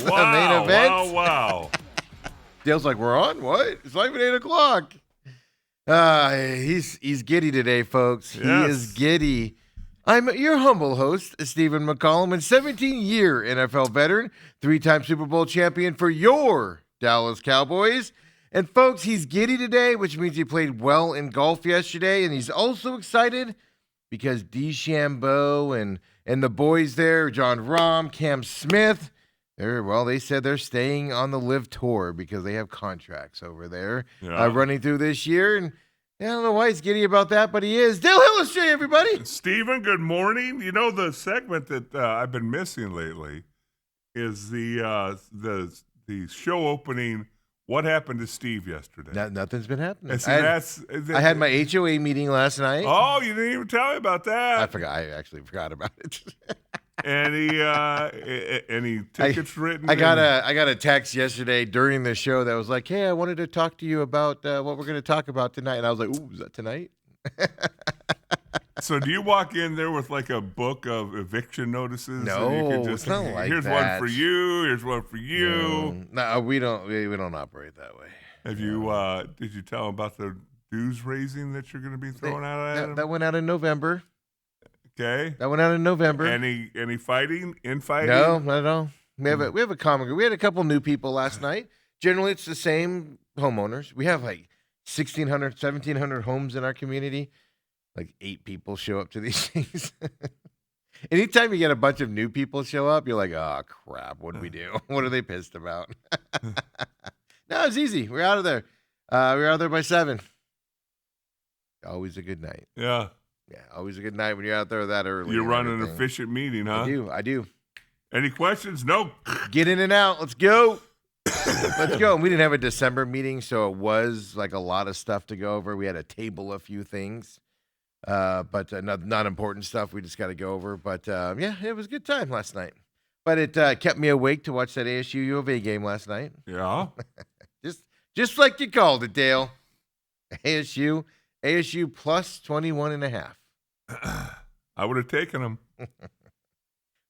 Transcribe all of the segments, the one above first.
the main event. Wow. Dale's like, we're on? What? It's not even 8 o'clock. He's giddy today, folks. Yes. He is giddy. I'm your humble host, Stephen McCollum, and 17-year NFL veteran, 3-time Super Bowl champion for your Dallas Cowboys. And folks, he's giddy today, which means he played well in golf yesterday, and he's also excited because DeChambeau and the boys there, John Rahm, Cam Smith, they said they're staying on the LIV Tour because they have contracts over there running through this year. And I don't know why he's giddy about that, but he is. Dale Hillestray, everybody. Stephen, good morning. You know, the segment that I've been missing lately is the show opening, What Happened to Steve Yesterday? Nothing's been happening. I had my HOA meeting last night. Oh, you didn't even tell me about that. I forgot. I actually forgot about it. Any tickets written? I got a text yesterday during the show that was like, "Hey, I wanted to talk to you about what we're going to talk about tonight." And I was like, "Ooh, is that tonight?" So do you walk in there with like a book of eviction notices? No, and you can just, it's not like here's that. one for you. Here's one for you. No, we don't operate that way. Have you? Did you tell them about the dues raising that you're going to be throwing out at them? That went out in November. Okay. That went out in November. Any fighting? Infighting? No, not at all. We have a common group. We had a couple new people last night. Generally, it's the same homeowners. We have like 1,600, 1,700 homes in our community. Like 8 people show up to these things. Anytime you get a bunch of new people show up, you're like, oh, crap, what do we do? What are they pissed about? No, it's easy. We're out of there. We're out there by 7. Always a good night. Yeah. Yeah, always a good night when you're out there that early. You run an efficient meeting, huh? I do. Any questions? No. Get in and out. Let's go. Let's go. And we didn't have a December meeting, so it was like a lot of stuff to go over. We had to table a few things, but not important stuff. We just got to go over. But, yeah, it was a good time last night. But it kept me awake to watch that ASU U of A game last night. Yeah. just like you called it, Dale. ASU plus 21.5. I would have taken them. We're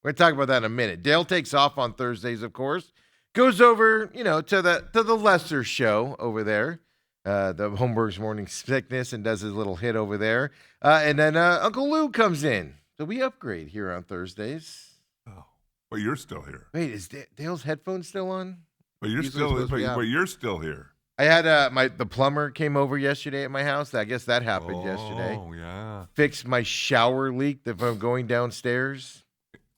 going to talk about that in a minute. Dale takes off on Thursdays, of course. Goes over, to the lesser show over there, the Holmberg's Morning Sickness, and does his little hit over there. And then Uncle Lou comes in. So we upgrade here on Thursdays. Oh, but you're still here. Wait, is Dale's headphones still on? But you're still here. I had the plumber came over yesterday at my house. I guess that happened yesterday. Oh, yeah. Fixed my shower leak from going downstairs.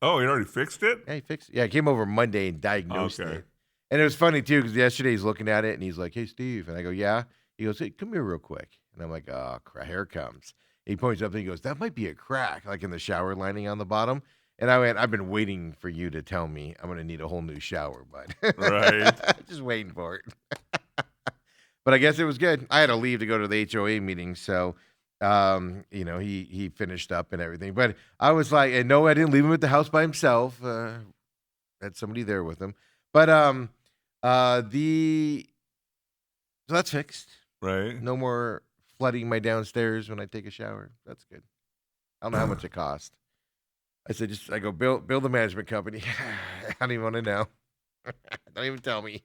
Oh, he already fixed it? Yeah, he fixed it. Yeah, he came over Monday and diagnosed it. And it was funny, too, because yesterday he's looking at it, and he's like, "Hey, Steve." And I go, "Yeah." He goes, "Hey, come here real quick." And I'm like, "Oh, crap, here it comes." He points up, and he goes, "That might be a crack, like in the shower lining on the bottom." And I went, "I've been waiting for you to tell me I'm going to need a whole new shower, bud." Right. Just waiting for it. But I guess it was good. I had to leave to go to the HOA meeting, so he finished up and everything. But I was like, and no, I didn't leave him at the house by himself. Had somebody there with him. But so that's fixed. Right. No more flooding my downstairs when I take a shower. That's good. I don't know how much it cost. I said, I go build a management company. I don't even want to know. Don't even tell me.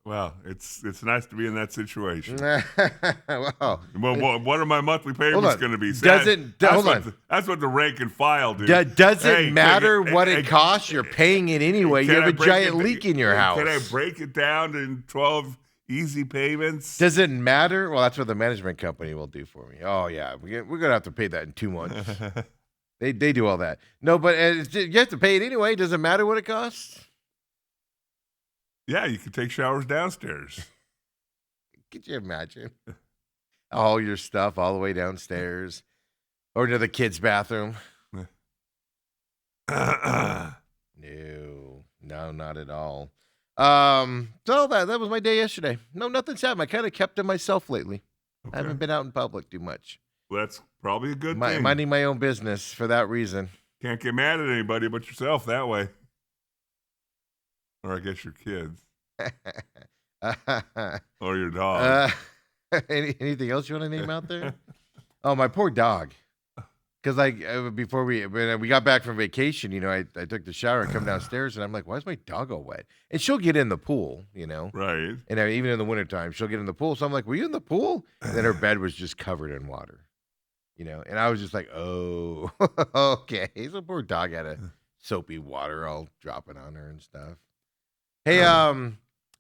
Well, it's nice to be in that situation. Wow. Well, what are my monthly payments going to be? That's what the rank and file do. Doesn't matter what it costs. You're paying it anyway. You have a giant leak in your house. Can I break it down in 12 easy payments? Does it matter? Well, that's what the management company will do for me. Oh, yeah. We're going to have to pay that in 2 months. They do all that. No, but you have to pay it anyway. Does it matter what it costs? Yeah, you can take showers downstairs. Could you imagine? All your stuff all the way downstairs or to the kids' bathroom? No, not at all. So that was my day yesterday. No, nothing's happened. I kind of kept to myself lately. Okay. I haven't been out in public too much. Well, that's probably a good thing. Minding my own business for that reason. Can't get mad at anybody but yourself that way. Or I guess your kids. Or your dog. Anything else you want to name out there? Oh, my poor dog. Because before when we got back from vacation, I took the shower and come downstairs, and I'm like, why is my dog all wet? And she'll get in the pool, Right. and even in the wintertime, she'll get in the pool. So I'm like, were you in the pool? And then her bed was just covered in water, and I was just like, oh, okay. So poor dog had a soapy water all dropping on her and stuff. Hey,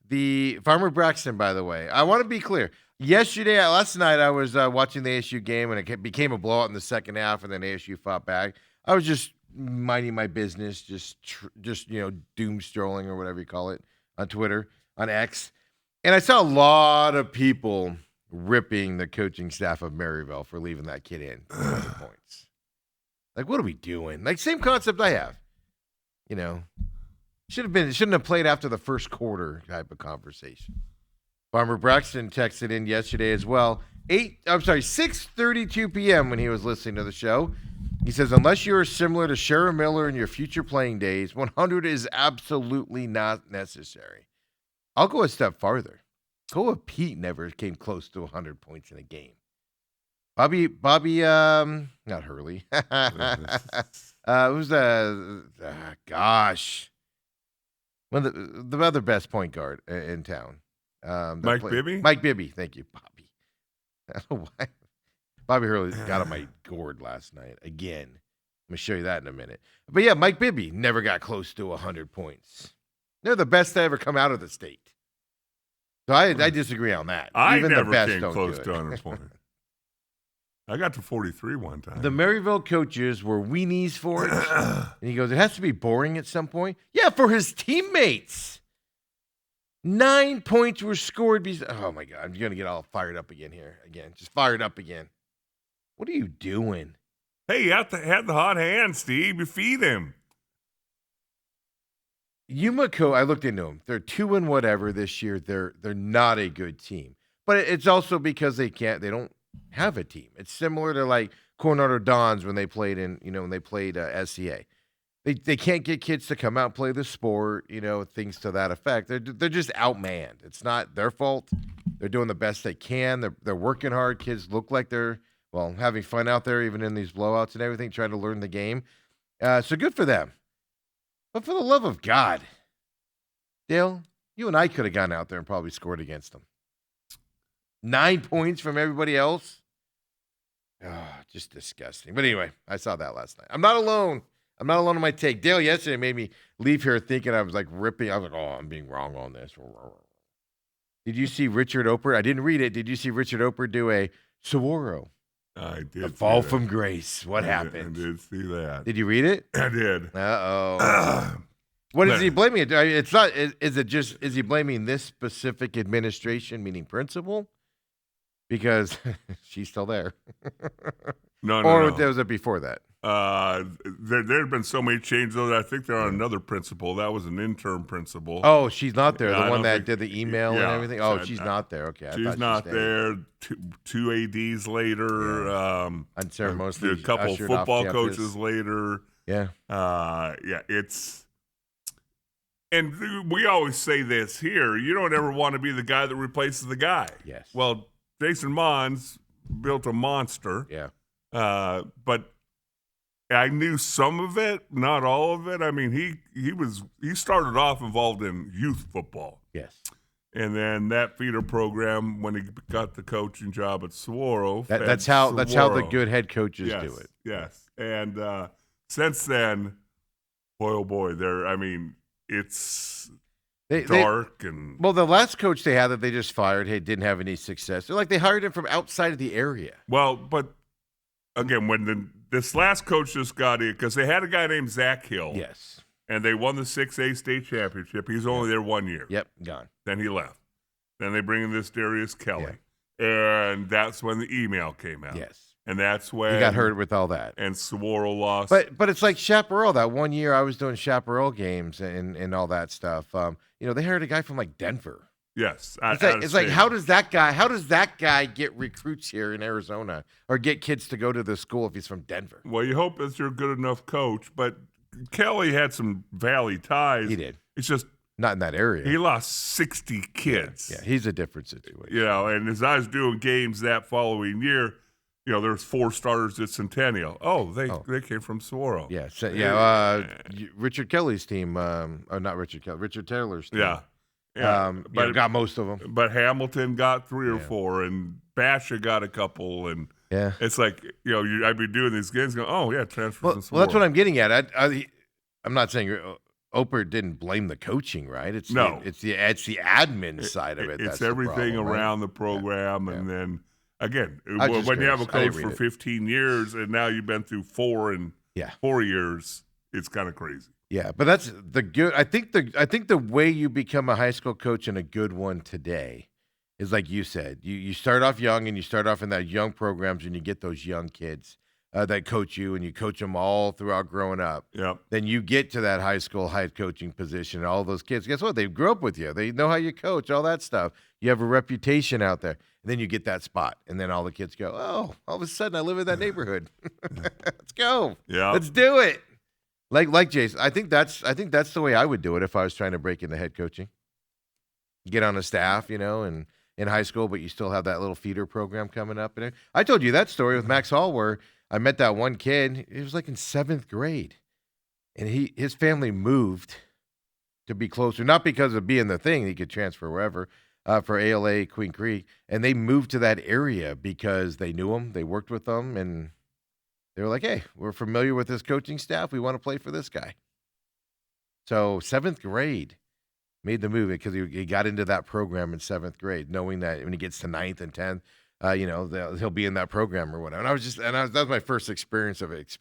the Farmer Braxton, by the way, I want to be clear. Last night, I was watching the ASU game, and it became a blowout in the second half, and then ASU fought back. I was just minding my business, just doom strolling or whatever you call it on Twitter, on X, and I saw a lot of people ripping the coaching staff of Maryville for leaving that kid in 20 points. Like, what are we doing? Like, same concept I have, Shouldn't have played after the first quarter type of conversation. Farmer Braxton texted in yesterday as well. 6:32 p.m. when he was listening to the show. He says, unless you are similar to Sharon Miller in your future playing days, 100 is absolutely not necessary. I'll go a step farther. Koa Pete never came close to 100 points in a game. Bobby, not Hurley. Who's gosh. One of the other best point guard in town. Mike Bibby? Mike Bibby. Thank you, Bobby. I don't know why. Bobby Hurley got on my gourd last night. Again. I'm going to show you that in a minute. But yeah, Mike Bibby never got close to 100 points. They're the best to ever come out of the state. So I disagree on that. I Even never the best came don't close do to it. 100 points. I got to 43 one time. The Maryville coaches were weenies for it. And he goes, it has to be boring at some point. Yeah, for his teammates. 9 points were scored. Oh, my God. I'm going to get all fired up again here. Just fired up again. What are you doing? Hey, you have to have the hot hand, Steve. You feed him. Yumiko, I looked into them. They're 2 whatever this year. They're not a good team. But it's also because they don't have a team. It's similar to like Coronado Dons when they played SCA. They can't get kids to come out and play the sport, things to that effect. They're just outmanned. It's not their fault. They're doing the best they can. They're working hard. Kids look like they're having fun out there, even in these blowouts and everything, trying to learn the game. So good for them. But for the love of God, Dale, you and I could have gone out there and probably scored against them. 9 points from everybody else. Oh, just disgusting. But anyway, I saw that last night. I'm not alone. I'm not alone in my take. Dale yesterday made me leave here thinking I was like ripping. I was like, oh, I'm being wrong on this. Did you see Richard Oper? I didn't read it. Did you see Richard Oper do a Saguaro? I did. The fall from grace. What happened? I did see that. Did you read it? I did. Uh-oh. What is he blaming? It's not. Is he blaming this specific administration, meaning principal? Because she's still there. No. Or was it before that? There had been so many changes. I think they're on another principal. That was an interim principal. Oh, she's not there. Yeah, the one that did the email and everything. Oh, she's not there. Okay, she's not there. Two ADs later. Yeah. Unceremoniously, a couple football coaches later. Yeah. It's. And we always say this here. You don't ever want to be the guy that replaces the guy. Yes. Well, Jason Mons built a monster. Yeah. But I knew some of it, not all of it. I mean, he started off involved in youth football. Yes. And then that feeder program, when he got the coaching job at Saguaro, that's how the good head coaches do it. Yes. And since then, boy, it's dark. Well, the last coach they had that they just fired, didn't have any success. They're like they hired him from outside of the area. Well, but again, when this last coach just got in, because they had a guy named Zach Hill. Yes. And they won the 6A state championship. He's only there 1 year. Yep, gone. Then he left. Then they bring in this Darius Kelly. Yeah. And that's when the email came out. Yes. And that's when he got hurt with all that. And Saguaro lost. But it's like Chaparral. That 1 year I was doing Chaparral games and all that stuff. They hired a guy from like Denver. Yes. It's like how does that guy get recruits here in Arizona or get kids to go to the school if he's from Denver? Well, you hope that you're a good enough coach, but Kelly had some Valley ties. He did. It's just not in that area. He lost 60 kids. Yeah, he's a different situation. And as I was doing games that following year, there's 4 starters at Centennial. Oh, they came from Saguaro. Yeah, Richard Kelly's team, or not Richard Kelly, Richard Taylor's team. Yeah. But got most of them. But Hamilton got 3 or 4, and Basha got a couple, and it's like I'd be doing these games, going, oh yeah, transfers. Well, that's what I'm getting at. I'm not saying Oper didn't blame the coaching, right? It's the admin side of it. It's that's everything the problem, around right? the program, and then again, just when you have a curious. coach for 15 years and now you've been through 4 in 4 years, it's kind of crazy. Yeah, but that's the good. I think the way you become a high school coach and a good one today is like you said. You start off young, and you start off in that young programs, and you get those young kids that coach you, and you coach them all throughout growing up. Yep. Then you get to that high school head coaching position, and all those kids, guess what? They grew up with you. They know how you coach, all that stuff. You have a reputation out there. And then you get that spot, and then all the kids go, oh, all of a sudden I live in that neighborhood. Let's go. Yeah. Let's do it. Like Jason, I think that's the way I would do it if I was trying to break into head coaching. Get on a staff, and in high school, but you still have that little feeder program coming up. And I told you that story with Max Hall where I met that one kid. It was like in 7th grade, and his family moved to be closer, not because of being the thing. He could transfer wherever for ALA Queen Creek, and they moved to that area because they knew him, they worked with them, and they were like, hey, we're familiar with this coaching staff. We want to play for this guy. So 7th grade made the move because he got into that program in 7th grade, knowing that when he gets to 9th and 10th, he'll be in that program or whatever. And that was my first experience of it.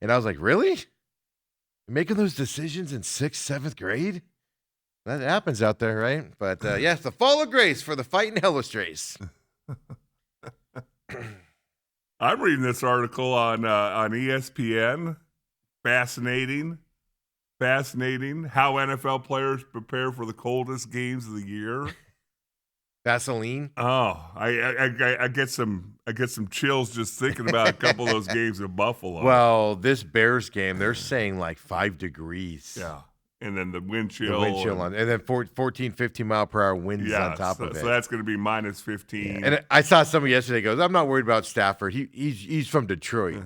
And I was like, really? You're making those decisions in 6th, 7th grade? That happens out there, right? But it's the fall of grace for the Fighting Hellustrace. I'm reading this article on ESPN. Fascinating how NFL players prepare for the coldest games of the year. Vaseline. Oh, I get some chills just thinking about a couple of those games in Buffalo. Well, this Bears game, they're saying like 5 degrees. Yeah. And then the wind chill. And then 14, 15 mile per hour winds on top of it. So that's going to be minus 15. Yeah. And I saw somebody yesterday goes, I'm not worried about Stafford. He's from Detroit.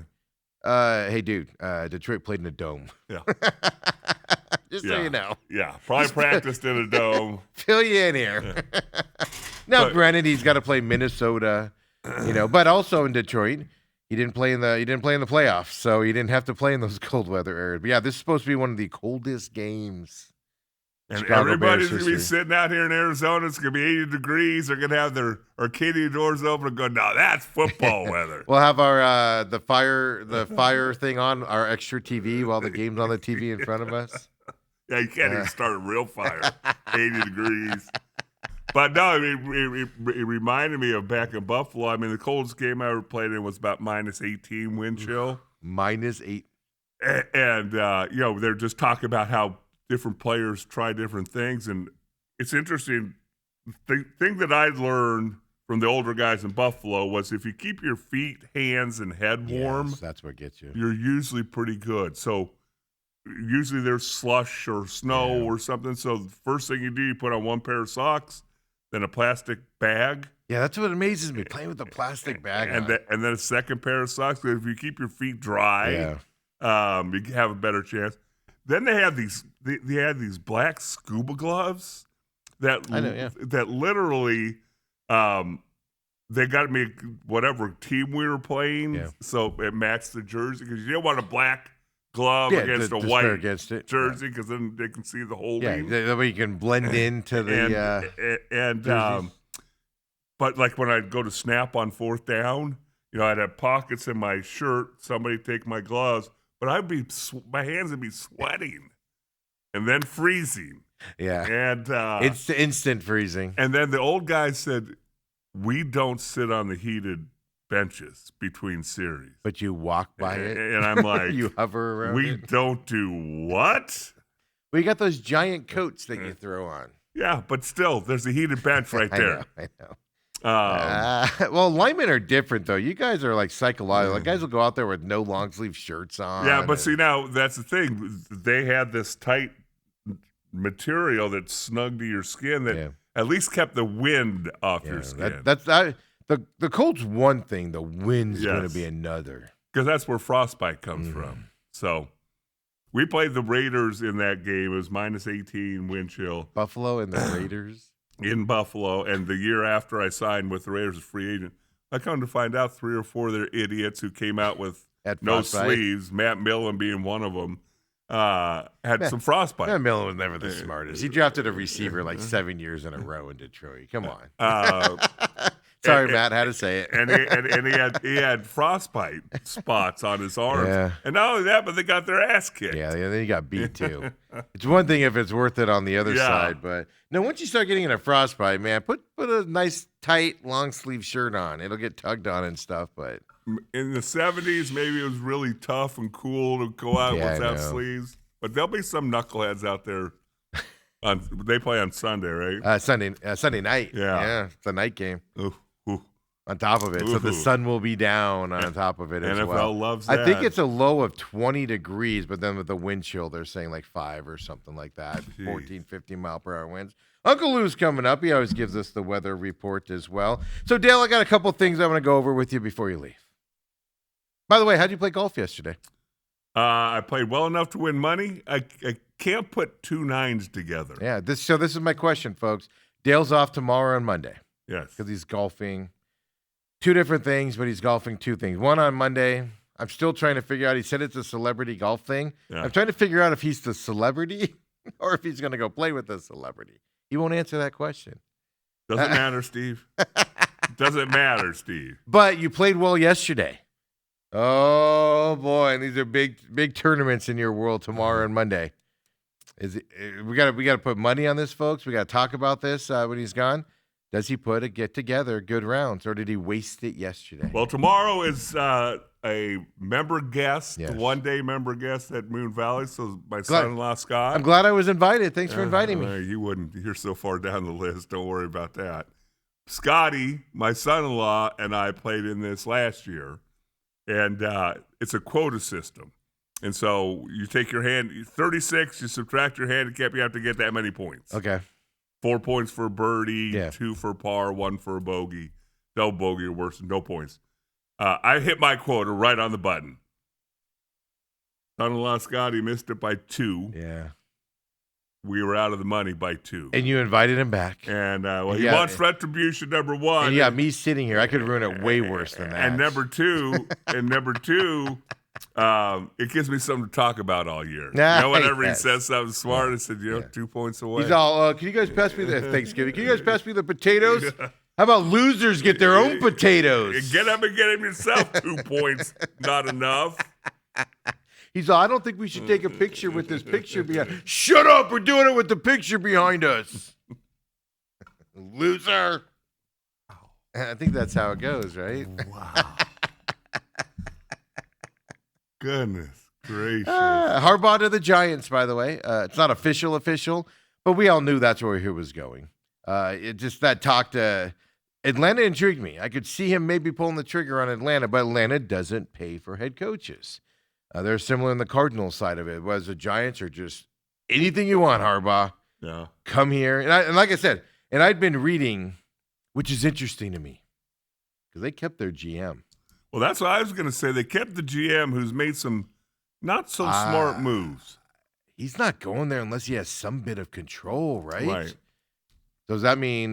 Hey, dude, Detroit played in a dome. Yeah. Just so you know. Yeah. Probably practiced in a dome. Fill you in here. Now, granted, he's got to play Minnesota, but also in Detroit. He didn't play in the playoffs, so he didn't have to play in those cold weather areas. But yeah, this is supposed to be one of the coldest games. And Chicago everybody's going to be sitting out here in Arizona. It's going to be 80 degrees. They're going to have their Arcadia doors open and go, no, that's football weather. We'll have our the fire thing on, our extra TV while the game's on the TV in front of us. Yeah, you can't even start a real fire. 80 degrees. But no, it reminded me of back in Buffalo. I mean, the coldest game I ever played in was about minus 18 wind chill. -8. And they're just talking about how different players try different things. And it's interesting. The thing that I learned from the older guys in Buffalo was if you keep your feet, hands, and head warm, that's what gets you. You're usually pretty good. So usually there's slush or snow or something. So the first thing you do, you put on one pair of socks, then a plastic bag. Yeah, that's what amazes me, playing with a plastic bag and then a second pair of socks. If you keep your feet dry, you have a better chance. Then they had these black scuba gloves that that literally they got me whatever team we were playing, so it matched the jersey because you didn't want a black glove against a white jersey because then they can see the holding. Yeah, that way you can blend into the but like when I'd go to snap on 4th down, I'd have pockets in my shirt. Somebody take my gloves, but my hands would be sweating and then freezing. Yeah, and it's instant freezing. And then the old guy said, "We don't sit on the heated benches between series, but you walk by it." And I'm like, you hover around. We don't do what? Well, you got those giant coats that you throw on. Yeah, but still, there's a heated bench right there. I know. Well, linemen are different, though. You guys are like psychological. Like, guys will go out there with no long sleeve shirts on. Yeah, but see, now that's the thing. They had this tight material that snug to your skin that at least kept the wind off your skin. the cold's one thing, the wind's going to be another. Because that's where frostbite comes from. So we played the Raiders in that game. It was minus 18 wind chill. Buffalo and the Raiders? In Buffalo. And the year after I signed with the Raiders as free agent, I come to find out 3 or 4 of their idiots who came out with no sleeves, Matt Millen being one of them, had some frostbite. Matt Millen was never the smartest. He drafted a receiver like 7 years in a row in Detroit. Come on. Sorry, Matt, had to say it. and he had frostbite spots on his arms. Yeah. And not only that, but they got their ass kicked. Yeah, then he got beat too. It's one thing if it's worth it on the other side, but no, once you start getting in a frostbite, man, put a nice tight long sleeve shirt on. It'll get tugged on and stuff, but in the 70s, maybe it was really tough and cool to go out without sleeves. But there'll be some knuckleheads out there. They play on Sunday, right? Sunday night. Yeah, it's a night game. Ooh. On top of it, so the sun will be down on top of it as NFL well. Loves that. I think it's a low of 20 degrees, but then with the wind chill, they're saying like 5 or something like that. 14, 15 mile per hour winds. Uncle Lou's coming up. He always gives us the weather report as well. So, Dale, I got a couple things I want to go over with you before you leave. By the way, how'd you play golf yesterday? I played well enough to win money. I can't put 2 9s together. Yeah, this is my question, folks. Dale's off tomorrow and Monday. Yes. Because he's golfing 2 different things, but he's golfing 2 things. One on Monday. I'm still trying to figure out. He said it's a celebrity golf thing. Yeah. I'm trying to figure out if he's the celebrity or if he's going to go play with the celebrity. He won't answer that question. Doesn't matter, Steve. Doesn't matter, Steve. But you played well yesterday. Oh boy, and these are big tournaments in your world tomorrow and Monday. We got to put money on this, folks. We got to talk about this when he's gone. Does he put a get-together, good rounds, or did he waste it yesterday? Well, tomorrow is a member guest, one-day member guest at Moon Valley, so my son-in-law, Scott. I'm glad I was invited. Thanks for inviting me. You wouldn't. You're so far down the list. Don't worry about that. Scotty, my son-in-law, and I played in this last year, and it's a quota system. And so you take your hand, 36, you subtract your handicap, you have to get that many points. Okay. 4 points for a birdie, 2 for par, 1 for a bogey. No bogey or worse, no points. I hit my quota right on the button. Son-in-law Scotty missed it by 2. Yeah. We were out of the money by 2. And you invited him back. And he wants retribution, number 1. And you got me sitting here. I could ruin it way worse than that. And number two, it gives me something to talk about all year. Whenever he says something smart, I said, 2 points away. He's all, can you guys pass me the Thanksgiving? Can you guys pass me the potatoes? How about losers get their own potatoes? Get up and get him yourself 2 points. Not enough. He's all, I don't think we should take a picture with this picture behind. Shut up! We're doing it with the picture behind us. Loser. I think that's how it goes, right? Wow. Goodness gracious. Harbaugh to the Giants, by the way. It's not official, but we all knew that's where he was going. It just that talk to Atlanta intrigued me. I could see him maybe pulling the trigger on Atlanta, but Atlanta doesn't pay for head coaches. They're similar in the Cardinals side of it. Whereas the Giants are just anything you want, Harbaugh. Yeah. Come here. And like I said, and I'd been reading, which is interesting to me, because they kept their GM. Well, that's what I was going to say. They kept the GM who's made some not so smart moves. He's not going there unless he has some bit of control, right? Right. Does that mean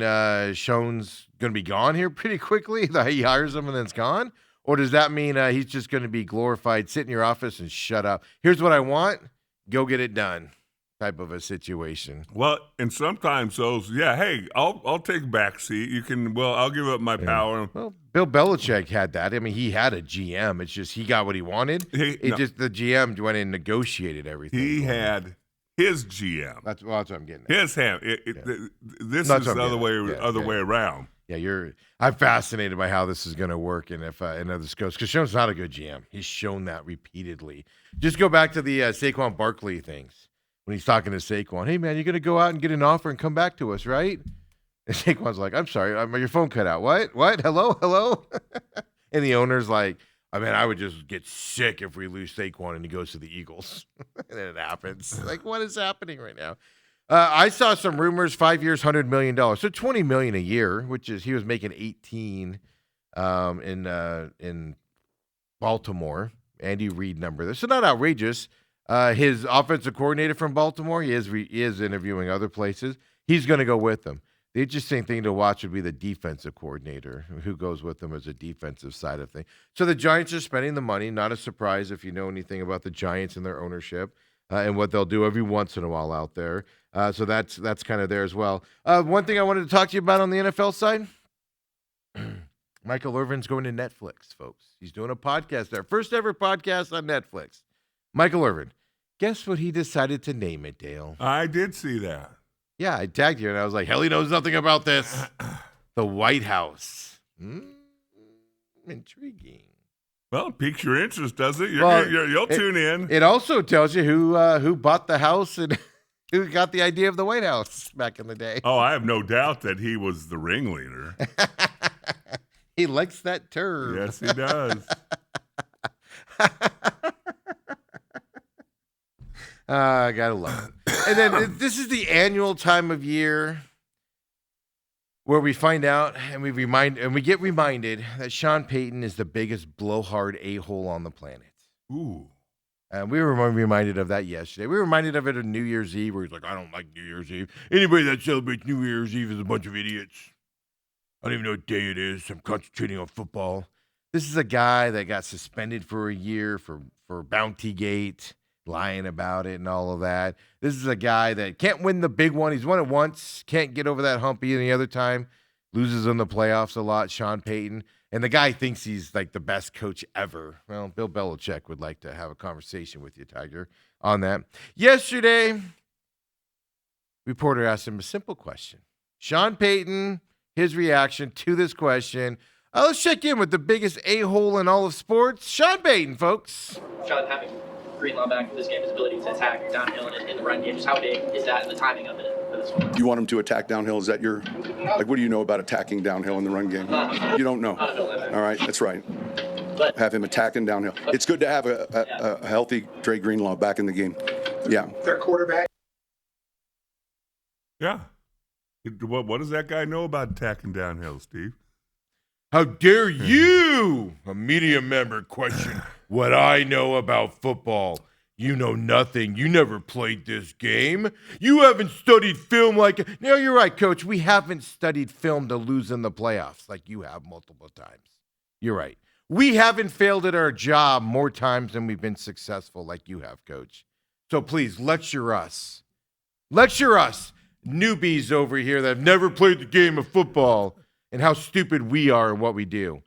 Schoen's going to be gone here pretty quickly? That he hires him and then it's gone? Or does that mean he's just going to be glorified, sit in your office and shut up? Here's what I want. Go get it done type of a situation. Well, and sometimes those, hey, I'll take a back seat. You can, I'll give up my power. Well, Bill Belichick had that. I mean, he had a GM. It's just he got what he wanted. Just the GM went in and negotiated everything. He had his GM. That's what I'm getting at. His hand. This is the other way around. Yeah, I'm fascinated by how this is going to work and if this goes. Because Schoen's not a good GM. He's shown that repeatedly. Just go back to the Saquon Barkley things. When he's talking to Saquon, hey, man, you're going to go out and get an offer and come back to us, right? And Saquon's like, I'm sorry, your phone cut out. What? Hello? And the owner's like, I would just get sick if we lose Saquon and he goes to the Eagles. And then it happens. Like, what is happening right now? I saw some rumors, 5 years, $100 million. So $20 million a year, which is he was making 18 in Baltimore. Andy Reid number there. So not outrageous. His offensive coordinator from Baltimore, he is interviewing other places. He's going to go with them. The interesting thing to watch would be the defensive coordinator, who goes with them as a defensive side of things. So the Giants are spending the money. Not a surprise if you know anything about the Giants and their ownership and what they'll do every once in a while out there. So that's kind of there as well. One thing I wanted to talk to you about on the NFL side, Michael Irvin's going to Netflix, folks. He's doing a podcast there. First ever podcast on Netflix. Michael Irvin. Guess what he decided to name it, Dale? I did see that. Yeah, I tagged you, and I was like, hell, he knows nothing about this. The White House. Intriguing. Well, it piques your interest, does it? You'll tune in. It also tells you who bought the house and who got the idea of the White House back in the day. Oh, I have no doubt that he was the ringleader. He likes that term. Yes, he does. I gotta love it. And then this is the annual time of year where we find out and we get reminded that Sean Payton is the biggest blowhard a-hole on the planet. Ooh. And we were reminded of that yesterday. We were reminded of it on New Year's Eve, where he's like, I don't like New Year's Eve. Anybody that celebrates New Year's Eve is a bunch of idiots. I don't even know what day it is. I'm concentrating on football. This is a guy that got suspended for a year for Bountygate, lying about it and all of that. This is a guy that can't win the big one. He's won it once, can't get over that hump any other time, loses in the playoffs a lot, Sean Payton. And the guy thinks he's like the best coach ever. Well, Bill Belichick would like to have a conversation with you, Tiger, on that. Yesterday, reporter asked him a simple question. Sean Payton, his reaction to this question. Let's check in with the biggest a-hole in all of sports, Sean Payton, folks. Sean, having Greenlaw back for this game, his ability to attack downhill and in the run game, just how big is that and the timing of it for this one? You want him to attack downhill? Is that your, like, what do you know about attacking downhill in the run game? You don't know. All right, that's right. But have him attacking downhill. It's good to have a healthy Dre Greenlaw back in the game. Yeah. Their quarterback. Yeah. What does that guy know about attacking downhill, Steve? How dare you, a media member, question what I know about football? You know nothing. You never played this game. You haven't studied film like... No, you're right, Coach. We haven't studied film to lose in the playoffs like you have multiple times. You're right. We haven't failed at our job more times than we've been successful like you have, Coach. So please, lecture us. Lecture us, newbies over here that have never played the game of football, and how stupid we are and what we do.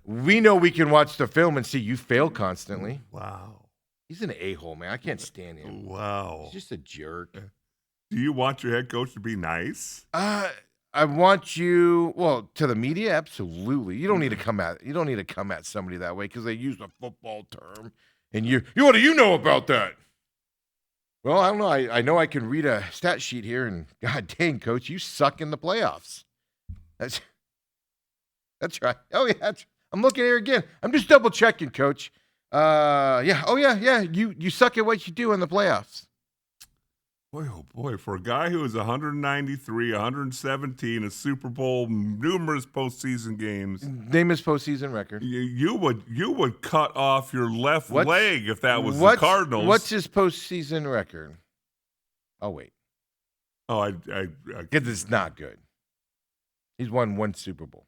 We know we can watch the film and see you fail constantly. Wow. He's an a-hole, man. I can't stand him. Wow. He's just a jerk. Do you want your head coach to be nice? I want you, well, to the media, absolutely. You don't need to come at somebody that way because they use a football term. And what do you know about that? Well, I don't know. I know I can read a stat sheet here, and God dang, Coach, you suck in the playoffs. That's right. Oh, yeah. I'm looking here again. I'm just double checking, Coach. Yeah. Oh, yeah. You suck at what you do in the playoffs. Boy, oh boy. For a guy who is 193, 117, a Super Bowl, numerous postseason games. Name his postseason record. You would cut off your left leg if that was the Cardinals. What's his postseason record? Oh, wait. Oh, I because it's not good. He's won one Super Bowl.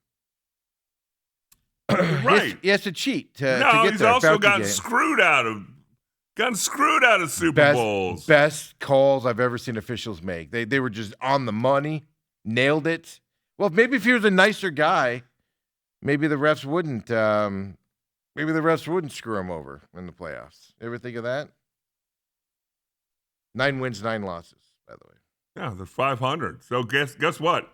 Right. He has to cheat to get there. He's also gotten game. screwed out of Super Bowls. Best calls I've ever seen officials make. They were just on the money, nailed it. Well, maybe if he was a nicer guy, maybe the refs wouldn't. Maybe the refs wouldn't screw him over in the playoffs. Ever think of that? 9 wins, 9 losses. By the way. Yeah, they're 500. So guess what?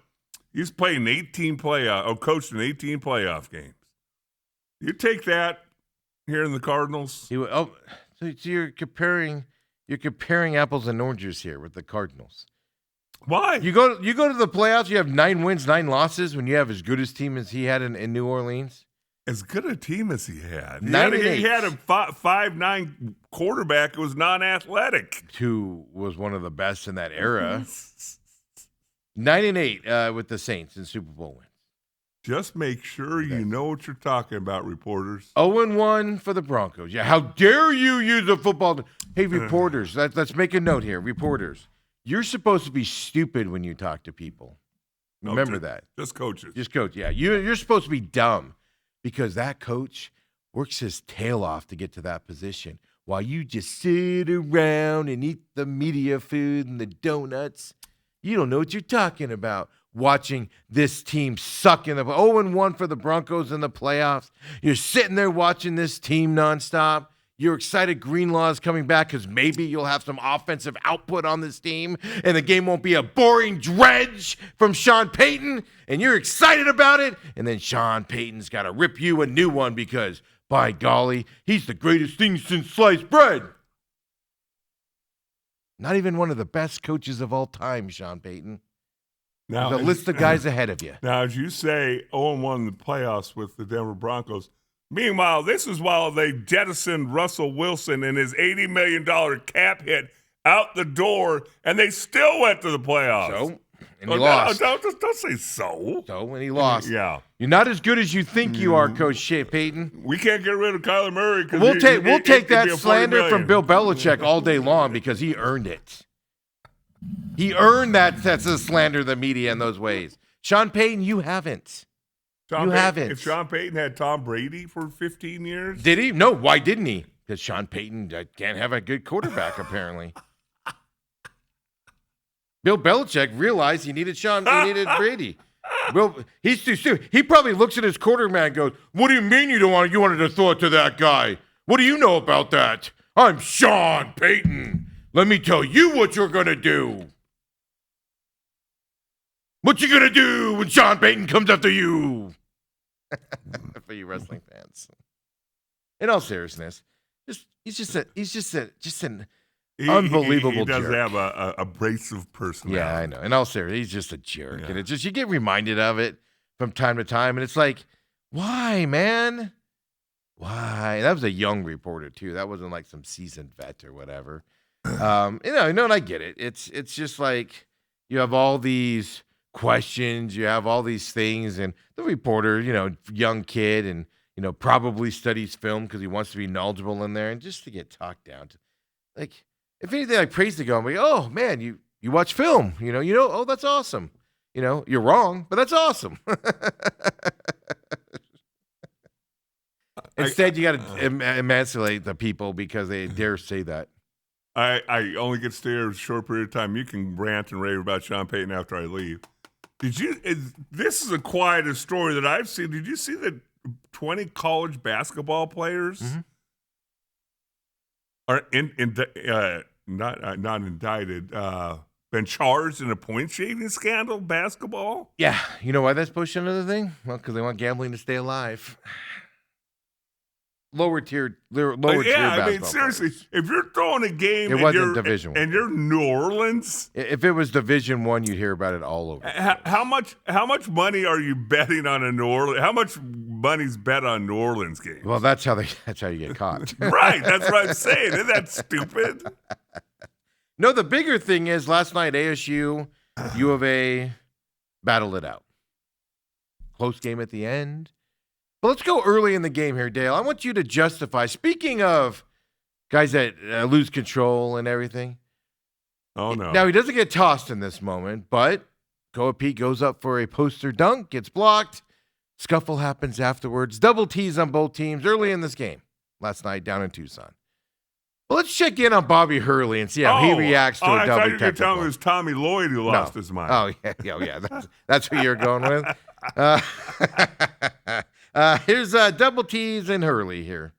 He's played in 18 coached in 18 playoff games. You take that here in the Cardinals. So you're comparing apples and oranges here with the Cardinals. Why? You go to the playoffs, you have 9 wins, 9 losses when you have as good a team as he had in New Orleans. As good a team as he had. He had a 5'9" quarterback who was non-athletic. Who was one of the best in that era. 9-8 with the Saints in Super Bowl wins. Just make sure you know what you're talking about, reporters. 0-1 for the Broncos. Yeah, how dare you use a football? Hey, reporters, let's make a note here. Reporters, you're supposed to be stupid when you talk to people. Remember that. Just coaches. Just coach. Yeah, you're supposed to be dumb because that coach works his tail off to get to that position while you just sit around and eat the media food and the donuts. You don't know what you're talking about. Watching this team suck in the 0-1 for the Broncos in the playoffs. You're sitting there watching this team nonstop. You're excited Greenlaw's coming back because maybe you'll have some offensive output on this team and the game won't be a boring dredge from Sean Payton, and you're excited about it, and then Sean Payton's got to rip you a new one because, by golly, he's the greatest thing since sliced bread. Not even one of the best coaches of all time, Sean Payton. Now, the list of guys ahead of you. Now, as you say, 0-1 in the playoffs with the Denver Broncos. Meanwhile, this is while they jettisoned Russell Wilson and his $80 million cap hit out the door, and they still went to the playoffs. So, and he lost. Don't say so. So, and he lost. Yeah. You're not as good as you think you are, Coach Shea Payton. We can't get rid of Kyler Murray. We'll take that slander from Bill Belichick all day long because he earned it. He earned that. That's a slander the media in those ways. Sean Payton, you haven't. Haven't. If Sean Payton had Tom Brady for 15 years. Did he? No, why didn't he? Because Sean Payton can't have a good quarterback, apparently. Bill Belichick realized he needed Brady. Well, he's too stupid. He probably looks at his quarterback and goes, "What do you mean you wanted to throw it to that guy? What do you know about that? I'm Sean Payton. Let me tell you what you're going to do. What you going to do when Sean Payton comes after you?" For you wrestling fans. In all seriousness, he's just an unbelievable He does jerk. have a abrasive personality. Yeah, I know. In all seriousness, he's just a jerk. Yeah. And it's just, you get reminded of it from time to time. And it's like, why, man? Why? That was a young reporter, too. That wasn't like some seasoned vet or whatever. And I get it. It's just like you have all these questions, you have all these things, and the reporter, young kid, and probably studies film because he wants to be knowledgeable in there, and just to get talked down to, like, if anything, I praise the guy. I'm like, oh man, you watch film, oh, that's awesome. You're wrong, but that's awesome. Instead, you got to emasculate the people because they dare say that. I only get to stay here a short period of time. You can rant and rave about Sean Payton after I leave. This is the quietest story that I've seen. Did you see that 20 college basketball players are not indicted, been charged in a point shaving scandal, basketball? Yeah. You know why that's pushed into the thing? Well, because they want gambling to stay alive. Lower tier basketball. I mean, seriously, if you're throwing a game it wasn't Division I. And you're New Orleans, if it was Division I, you'd hear about it all over. How much money are you betting on a New Orleans? How much money's bet on New Orleans games? Well, that's how you get caught. Right, that's what I'm saying. Isn't that stupid? No, the bigger thing is last night ASU, U of A battled it out. Close game at the end. But let's go early in the game here, Dale. I want you to justify, speaking of guys that lose control and everything. Oh, no. Now, he doesn't get tossed in this moment, but Koa Pete goes up for a poster dunk, gets blocked. Scuffle happens afterwards. Double T's on both teams early in this game last night down in Tucson. Well, let's check in on Bobby Hurley and see how he reacks to a double technical. I thought you were going to tell me it was Tommy Lloyd who lost his mind. Oh, yeah. That's who you're going with. Here's Double T's and Hurley here.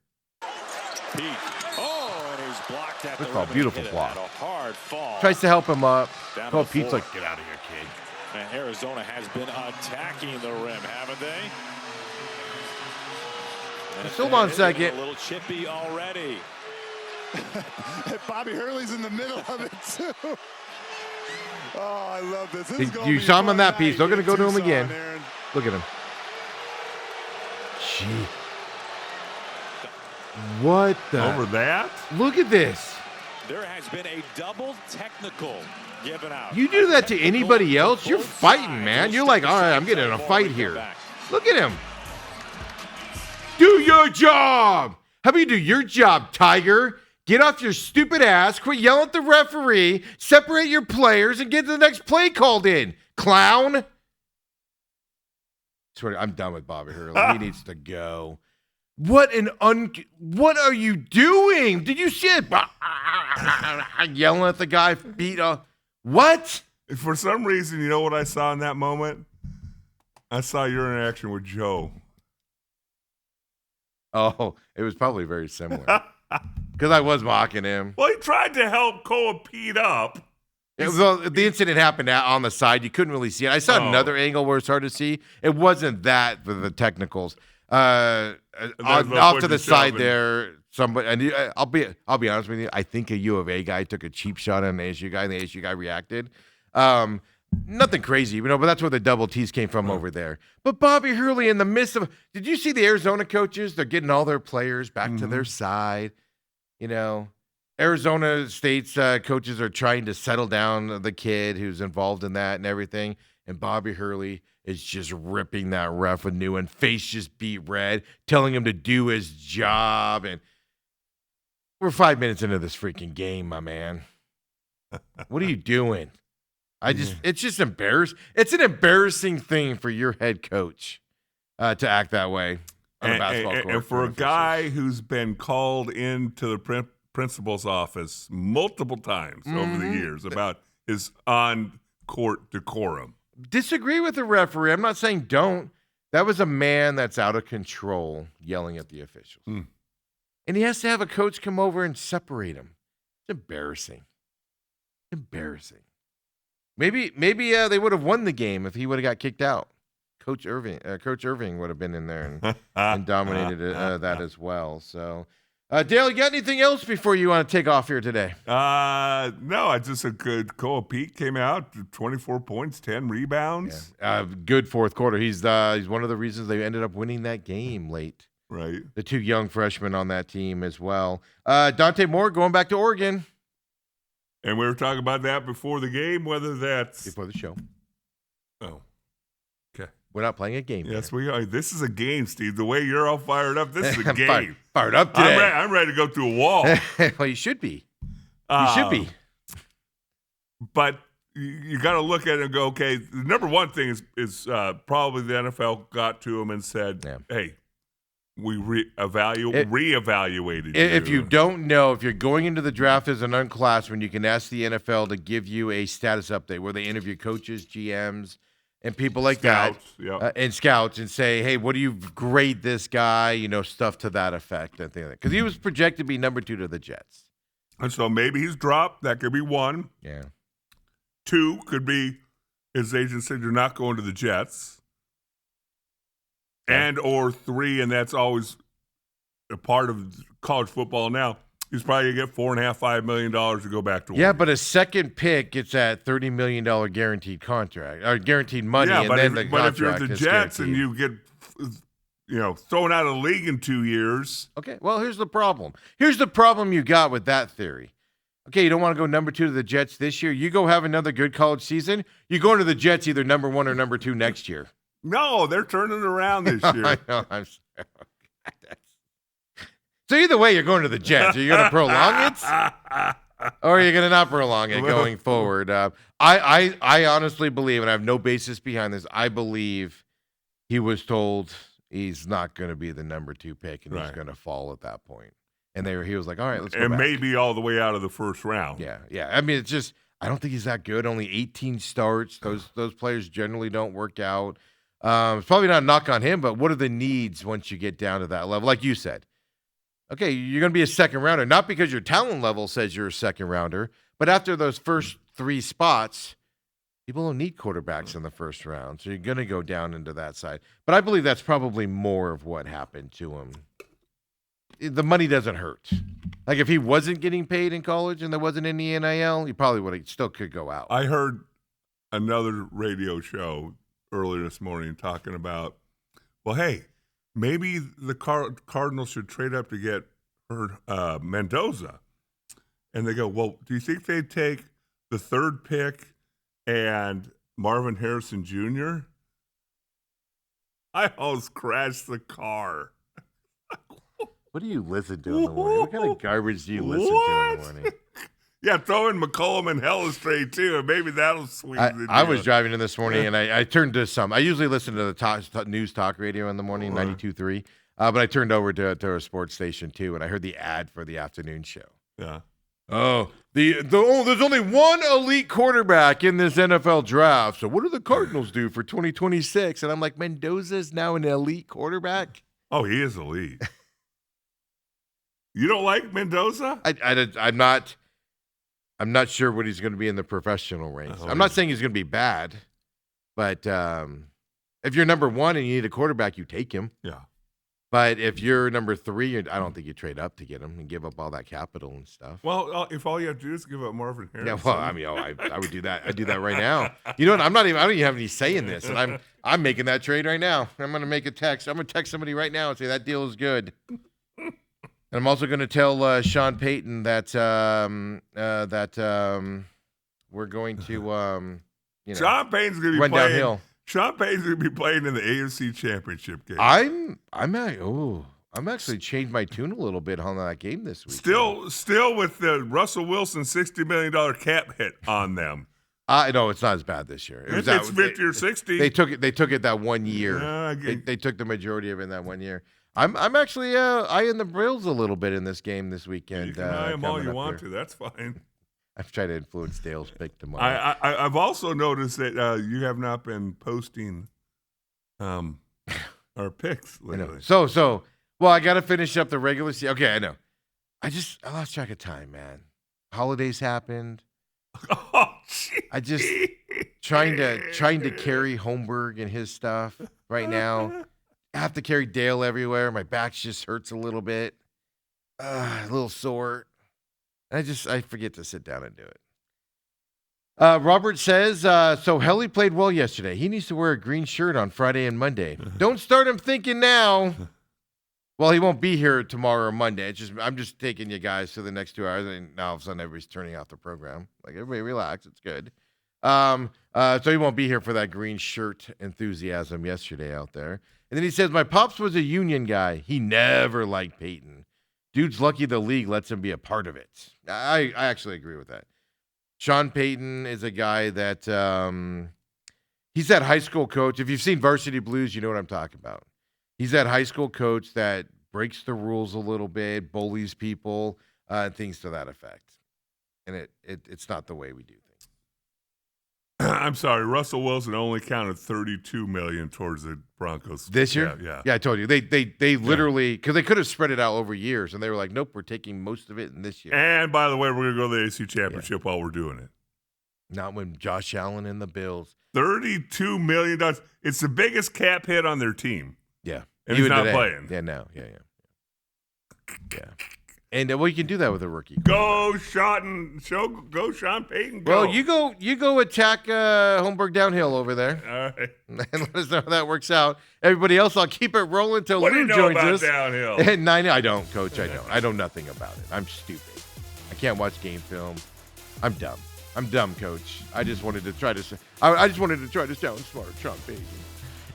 Pete. Oh, and he's blocked at the rim. Beautiful block. A hard fall. Tries to help him up. Oh, Pete's like, get out of here, kid. And Arizona has been attacking the rim, haven't they? Hold on a second. A little chippy already. Bobby Hurley's in the middle of it, too. Oh, I love this. You saw him on that piece. They're going to go to him again. Aaron. Look at him. Gee. What the? Over that? Look at this. There has been a double technical given out. You do that to anybody else, you're fighting, man. You're like, all right, I'm getting in a fight here. Look at him. Do your job. How about you do your job, Tiger? Get off your stupid ass, quit yelling at the referee, separate your players, and get the next play called in, clown. I'm done with Bobby Hurley. He needs to go. What are you doing? Did you see it? Yelling at the guy, beat up. What? For some reason, you know what I saw in that moment? I saw your interaction with Joe. Oh, it was probably very similar. Because I was mocking him. Well, he tried to help Cole Pete up. The incident happened on the side. You couldn't really see it. I saw another angle where it's hard to see. It wasn't that for the technicals. Off to the side there, somebody. And I'll be honest with you. I think a U of A guy took a cheap shot on the ASU guy, and the ASU guy reacted. Nothing crazy, but that's where the double T's came from over there. But Bobby Hurley, in the midst of, did you see the Arizona coaches? They're getting all their players back to their side. Arizona State's coaches are trying to settle down the kid who's involved in that and everything. And Bobby Hurley is just ripping that ref a new one, face just beat red, telling him to do his job. And we're 5 minutes into this freaking game, my man. What are you doing? It's just embarrassing. It's an embarrassing thing for your head coach to act that way on a basketball court. And for a guy who's been called into the principal's office multiple times over the years about his on-court decorum. Disagree with the referee. I'm not saying don't. That was a man that's out of control yelling at the officials. And he has to have a coach come over and separate him. It's embarrassing. Embarrassing. Maybe they would have won the game if he would have got kicked out. Coach Irving would have been in there and dominated that as well. So, Dale, you got anything else before you want to take off here today? No, I just said good. Cole Pete came out, 24 points, 10 rebounds. Yeah. Good fourth quarter. He's one of the reasons they ended up winning that game late. Right. The two young freshmen on that team as well. Dante Moore going back to Oregon. And we were talking about that before the game, whether that's before the show. Oh, okay. We're not playing a game. Yes, we are. This is a game, Steve. The way you're all fired up, this is a game. Fired up today. I'm ready to go through a wall. Well, you should be. You should be. But you got to look at it and go, okay. The number one thing is probably the NFL got to him and said, "Hey, we reevaluated you." If you don't know, if you're going into the draft as an unclassman, you can ask the NFL to give you a status update where they interview coaches, GMs, and people like scouts, that, and scouts, and say, "Hey, what do you grade this guy?" Stuff to that effect, and things like that. Because he was projected to be number 2 to the Jets, and so maybe he's dropped. That could be one. Yeah. 2 could be his agent said you're not going to the Jets. And or 3, and that's always a part of college football now. He's probably going to get $4.5 million to go back to work. Yeah, but a second pick gets that $30 million guaranteed contract or guaranteed money. Yeah, and but then if you're the Jets and you get thrown out of the league in 2 years. Okay, well, here's the problem. Here's the problem you got with that theory. Okay, you don't want to go number 2 to the Jets this year. You go have another good college season. You're going to the Jets either number 1 or number 2 next year. No, they're turning around this year. I know. So either way, you're going to the Jets. Are you going to prolong it, or are you going to not prolong it going forward? I honestly believe, and I have no basis behind this, I believe he was told he's not going to be the number 2 pick, and he's going to fall at that point. And he was like, all right, let's go back. Maybe all the way out of the first round. Yeah. I mean, it's just, I don't think he's that good. Only 18 starts. Those players generally don't work out. It's probably not a knock on him, but what are the needs once you get down to that level? Like you said, okay, you're going to be a second rounder, not because your talent level says you're a second rounder, but after those first 3 spots, people don't need quarterbacks in the first round, so you're going to go down into that side. But I believe that's probably more of what happened to him. The money doesn't hurt. Like if he wasn't getting paid in college and there wasn't any NIL, he probably would have still could go out. I heard another radio show earlier this morning talking about, well, hey, maybe the Cardinals should trade up to get Mendoza. And they go, well, do you think they'd take the 3rd pick and Marvin Harrison Jr.? I almost crashed the car. What do you listen to in the morning? What kind of garbage do you listen to in the morning? Yeah, throw in McCollum and Hellestray too, and maybe that'll sweeten it. I was driving in this morning, and I turned to some. I usually listen to the news talk radio in the morning, 92.3. But I turned over to a sports station too, and I heard the ad for the afternoon show. Yeah. Oh, there's only one elite quarterback in this NFL draft. So what do the Cardinals do for 2026? And I'm like, Mendoza's now an elite quarterback. Oh, he is elite. You don't like Mendoza? I'm not sure what he's going to be in the professional ranks. I'm not saying he's going to be bad, but if you're number one and you need a quarterback, you take him. Yeah. But if you're number three, I don't think you trade up to get him and give up all that capital and stuff. Well, if all you have to do is give up Marvin Harrison. Yeah, well, I mean, I would do that. I'd do that right now. You know what? I don't even have any say in this, and I'm making that trade right now. I'm going to make a text. I'm going to text somebody right now and say that deal is good. And I'm also going to tell Sean Payton that we're going to Sean Payton's going to be run playing downhill. Sean Payton's going to be playing in the AFC Championship game. I'm actually changed my tune a little bit on that game this week. Still with the Russell Wilson $60 million cap hit on them. No, it's not as bad this year. It's 50 or 60. They took it that 1 year. They took the majority of it in that 1 year. I'm actually eyeing the Bills a little bit in this game this weekend. You can eye them all you want to. That's fine. I've tried to influence Dale's pick tomorrow. I've also noticed that you have not been posting our picks lately. So I got to finish up the regular season. Okay, I know. I lost track of time, man. Holidays happened. Oh, geez. I just trying to carry Holmberg and his stuff right now. I have to carry Dale everywhere. My back just hurts a little bit. A little sore. I forget to sit down and do it. Robert says, so Helly played well yesterday. He needs to wear a green shirt on Friday and Monday. Don't start him thinking now. Well, he won't be here tomorrow or Monday. I'm just taking you guys to the next 2 hours, and now all of a sudden everybody's turning off the program. Like, everybody relax. It's good. So he won't be here for that green shirt enthusiasm yesterday out there. And then he says, my pops was a Union guy. He never liked Peyton. Dude's lucky the league lets him be a part of it. I actually agree with that. Sean Payton is a guy that he's that high school coach. If you've seen Varsity Blues, you know what I'm talking about. He's that high school coach that breaks the rules a little bit, bullies people, things to that effect. And it's not the way we do things. I'm sorry, Russell Wilson only counted $32 million towards the Broncos this year. Yeah, I told you they literally, because they could have spread it out over years, and they were like, nope, we're taking most of it in this year. And by the way, we're gonna go to the AFC Championship while we're doing it. Not when Josh Allen and the Bills. $32 million. It's the biggest cap hit on their team. Yeah, and he's not playing. Yeah, no, yeah. And you can do that with a rookie. Go Sean Payton. Go. Well, you go attack Holmberg downhill over there. All right. And let us know how that works out. Everybody else, I'll keep it rolling until Lou joins us. Downhill? At 9, I don't, Coach. I know nothing about it. I'm stupid. I can't watch game film. I'm dumb, Coach. I just wanted to try to sound smart, Sean Payton.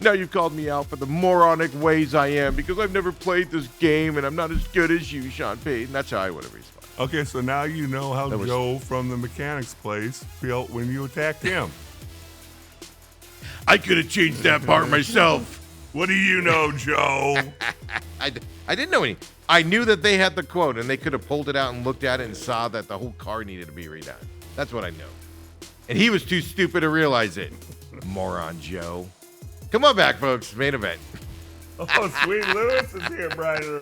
Now you've called me out for the moronic ways I am because I've never played this game and I'm not as good as you, Sean Payton. That's how I would have responded. Okay, so now you know how Joe from the mechanics place felt when you attacked him. I could have changed that part myself. What do you know, Joe? I didn't know any. I knew that they had the quote and they could have pulled it out and looked at it and saw that the whole car needed to be redone. That's what I know. And he was too stupid to realize it. Moron Joe. Come on back, folks. Main event. Oh, Sweet Lewis is here, Brian.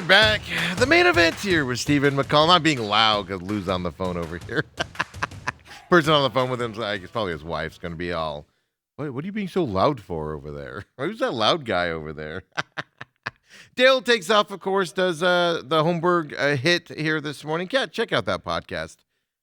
We're back. The main event here with Stephen McCall. I'm being loud because Lou's on the phone over here. Person on the phone with him, I guess probably his wife's going to be all, what are you being so loud for over there? Who's that loud guy over there? Dale takes off, of course, does the Holmberg hit here this morning. Yeah, check out that podcast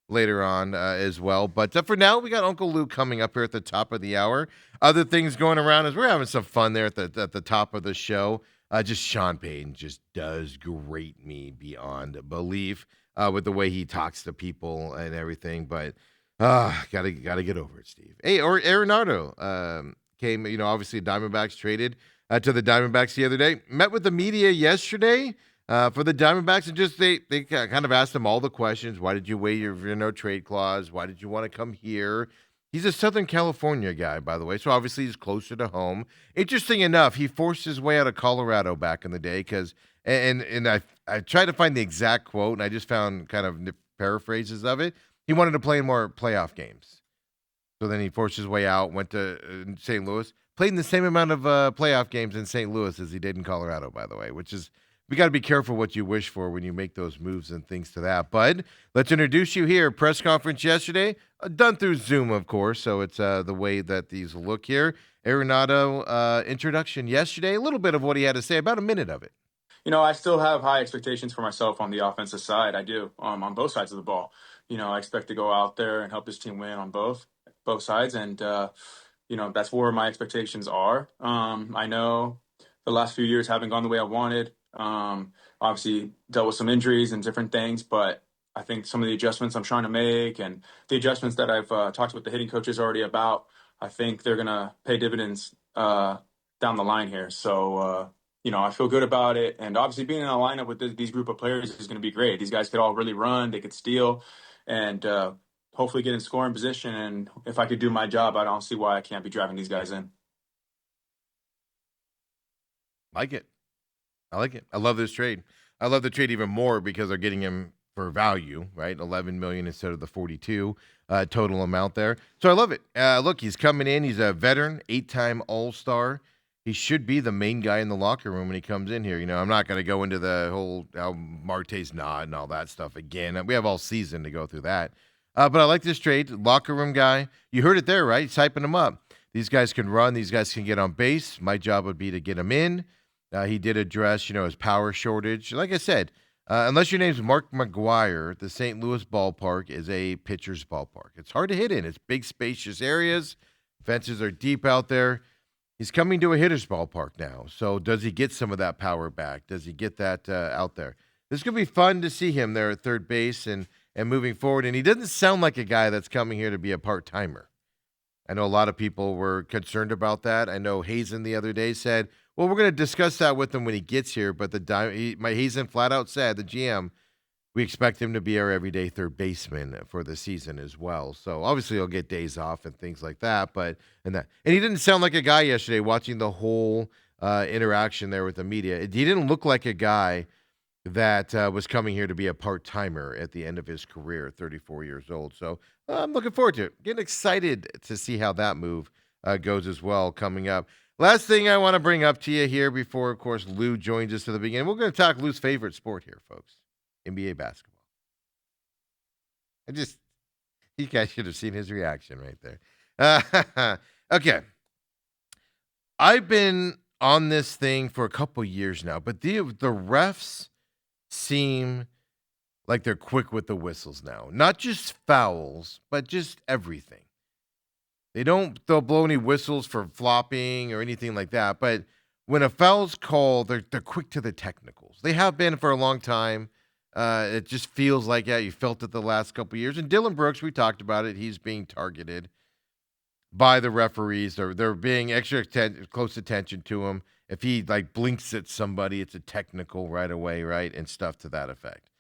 later on as well. But for now, we got Uncle Lou coming up here at the top of the hour. Other things going around is we're having some fun there at the top of the show. Just Sean Payton just does grate me beyond belief with the way he talks to people and everything. But gotta get over it, Steve. Hey, or Arenado came. Obviously Diamondbacks traded to the Diamondbacks the other day. Met with the media yesterday for the Diamondbacks, and just they kind of asked him all the questions. Why did you waive your no trade clause? Why did you want to come here? He's a Southern California guy, by the way, so obviously he's closer to home. Interesting enough, he forced his way out of Colorado back in the day because, and I tried to find the exact quote, and I just found kind of paraphrases of it. He wanted to play in more playoff games. So then he forced his way out, went to St. Louis, played in the same amount of playoff games in St. Louis as he did in Colorado, by the way, which is, we got to be careful what you wish for when you make those moves and things to that. Bud, let's introduce you here. Press conference yesterday, done through Zoom, of course, so it's the way that these look here. Arenado introduction yesterday, a little bit of what he had to say, about a minute of it. I still have high expectations for myself on the offensive side. I do, on both sides of the ball. I expect to go out there and help this team win on both sides, and that's where my expectations are. I know the last few years haven't gone the way I wanted. Obviously dealt with some injuries and different things, but I think some of the adjustments I'm trying to make and the adjustments that I've talked with the hitting coaches already about, I think they're going to pay dividends down the line here. So, I feel good about it. And obviously being in a lineup with these group of players is going to be great. These guys could all really run, they could steal, and hopefully get in scoring position. And if I could do my job, I don't see why I can't be driving these guys in. Like it. I like it. I love this trade. I love the trade even more because they're getting him for value, right? $11 million instead of the 42 total amount there. So I love it. Look, he's coming in. He's a veteran, 8-time All-Star. He should be the main guy in the locker room when he comes in here. I'm not going to go into the whole how Marte's not and all that stuff again. We have all season to go through that. But I like this trade. Locker room guy. You heard it there, right? He's hyping him up. These guys can run. These guys can get on base. My job would be to get him in. He did address, his power shortage. Like I said, unless your name's Mark McGwire, the St. Louis ballpark is a pitcher's ballpark. It's hard to hit in. It's big, spacious areas. Fences are deep out there. He's coming to a hitter's ballpark now. So does he get some of that power back? Does he get that out there? This could be fun to see him there at third base and moving forward. And he doesn't sound like a guy that's coming here to be a part-timer. I know a lot of people were concerned about that. I know Hazen the other day said, well, we're going to discuss that with him when he gets here, but Hazen flat out said, the GM, we expect him to be our everyday third baseman for the season as well. So obviously he'll get days off and things like that, and he didn't sound like a guy yesterday watching the whole interaction there with the media. He didn't look like a guy that was coming here to be a part-timer at the end of his career, 34 years old. So I'm looking forward to it. Getting excited to see how that move goes as well coming up. Last thing I want to bring up to you here before, of course, Lou joins us to the beginning. We're going to talk Lou's favorite sport here, folks, NBA basketball. You guys should have seen his reaction right there. Okay. I've been on this thing for a couple years now, but the refs seem like they're quick with the whistles now. Not just fouls, but just everything. They'll blow any whistles for flopping or anything like that. But when a foul's called, they're quick to the technicals. They have been for a long time. It just feels like, you felt it the last couple of years. And Dylan Brooks, we talked about it. He's being targeted by the referees. They're being extra close attention to him. If he blinks at somebody, it's a technical right away, right? And stuff to that effect.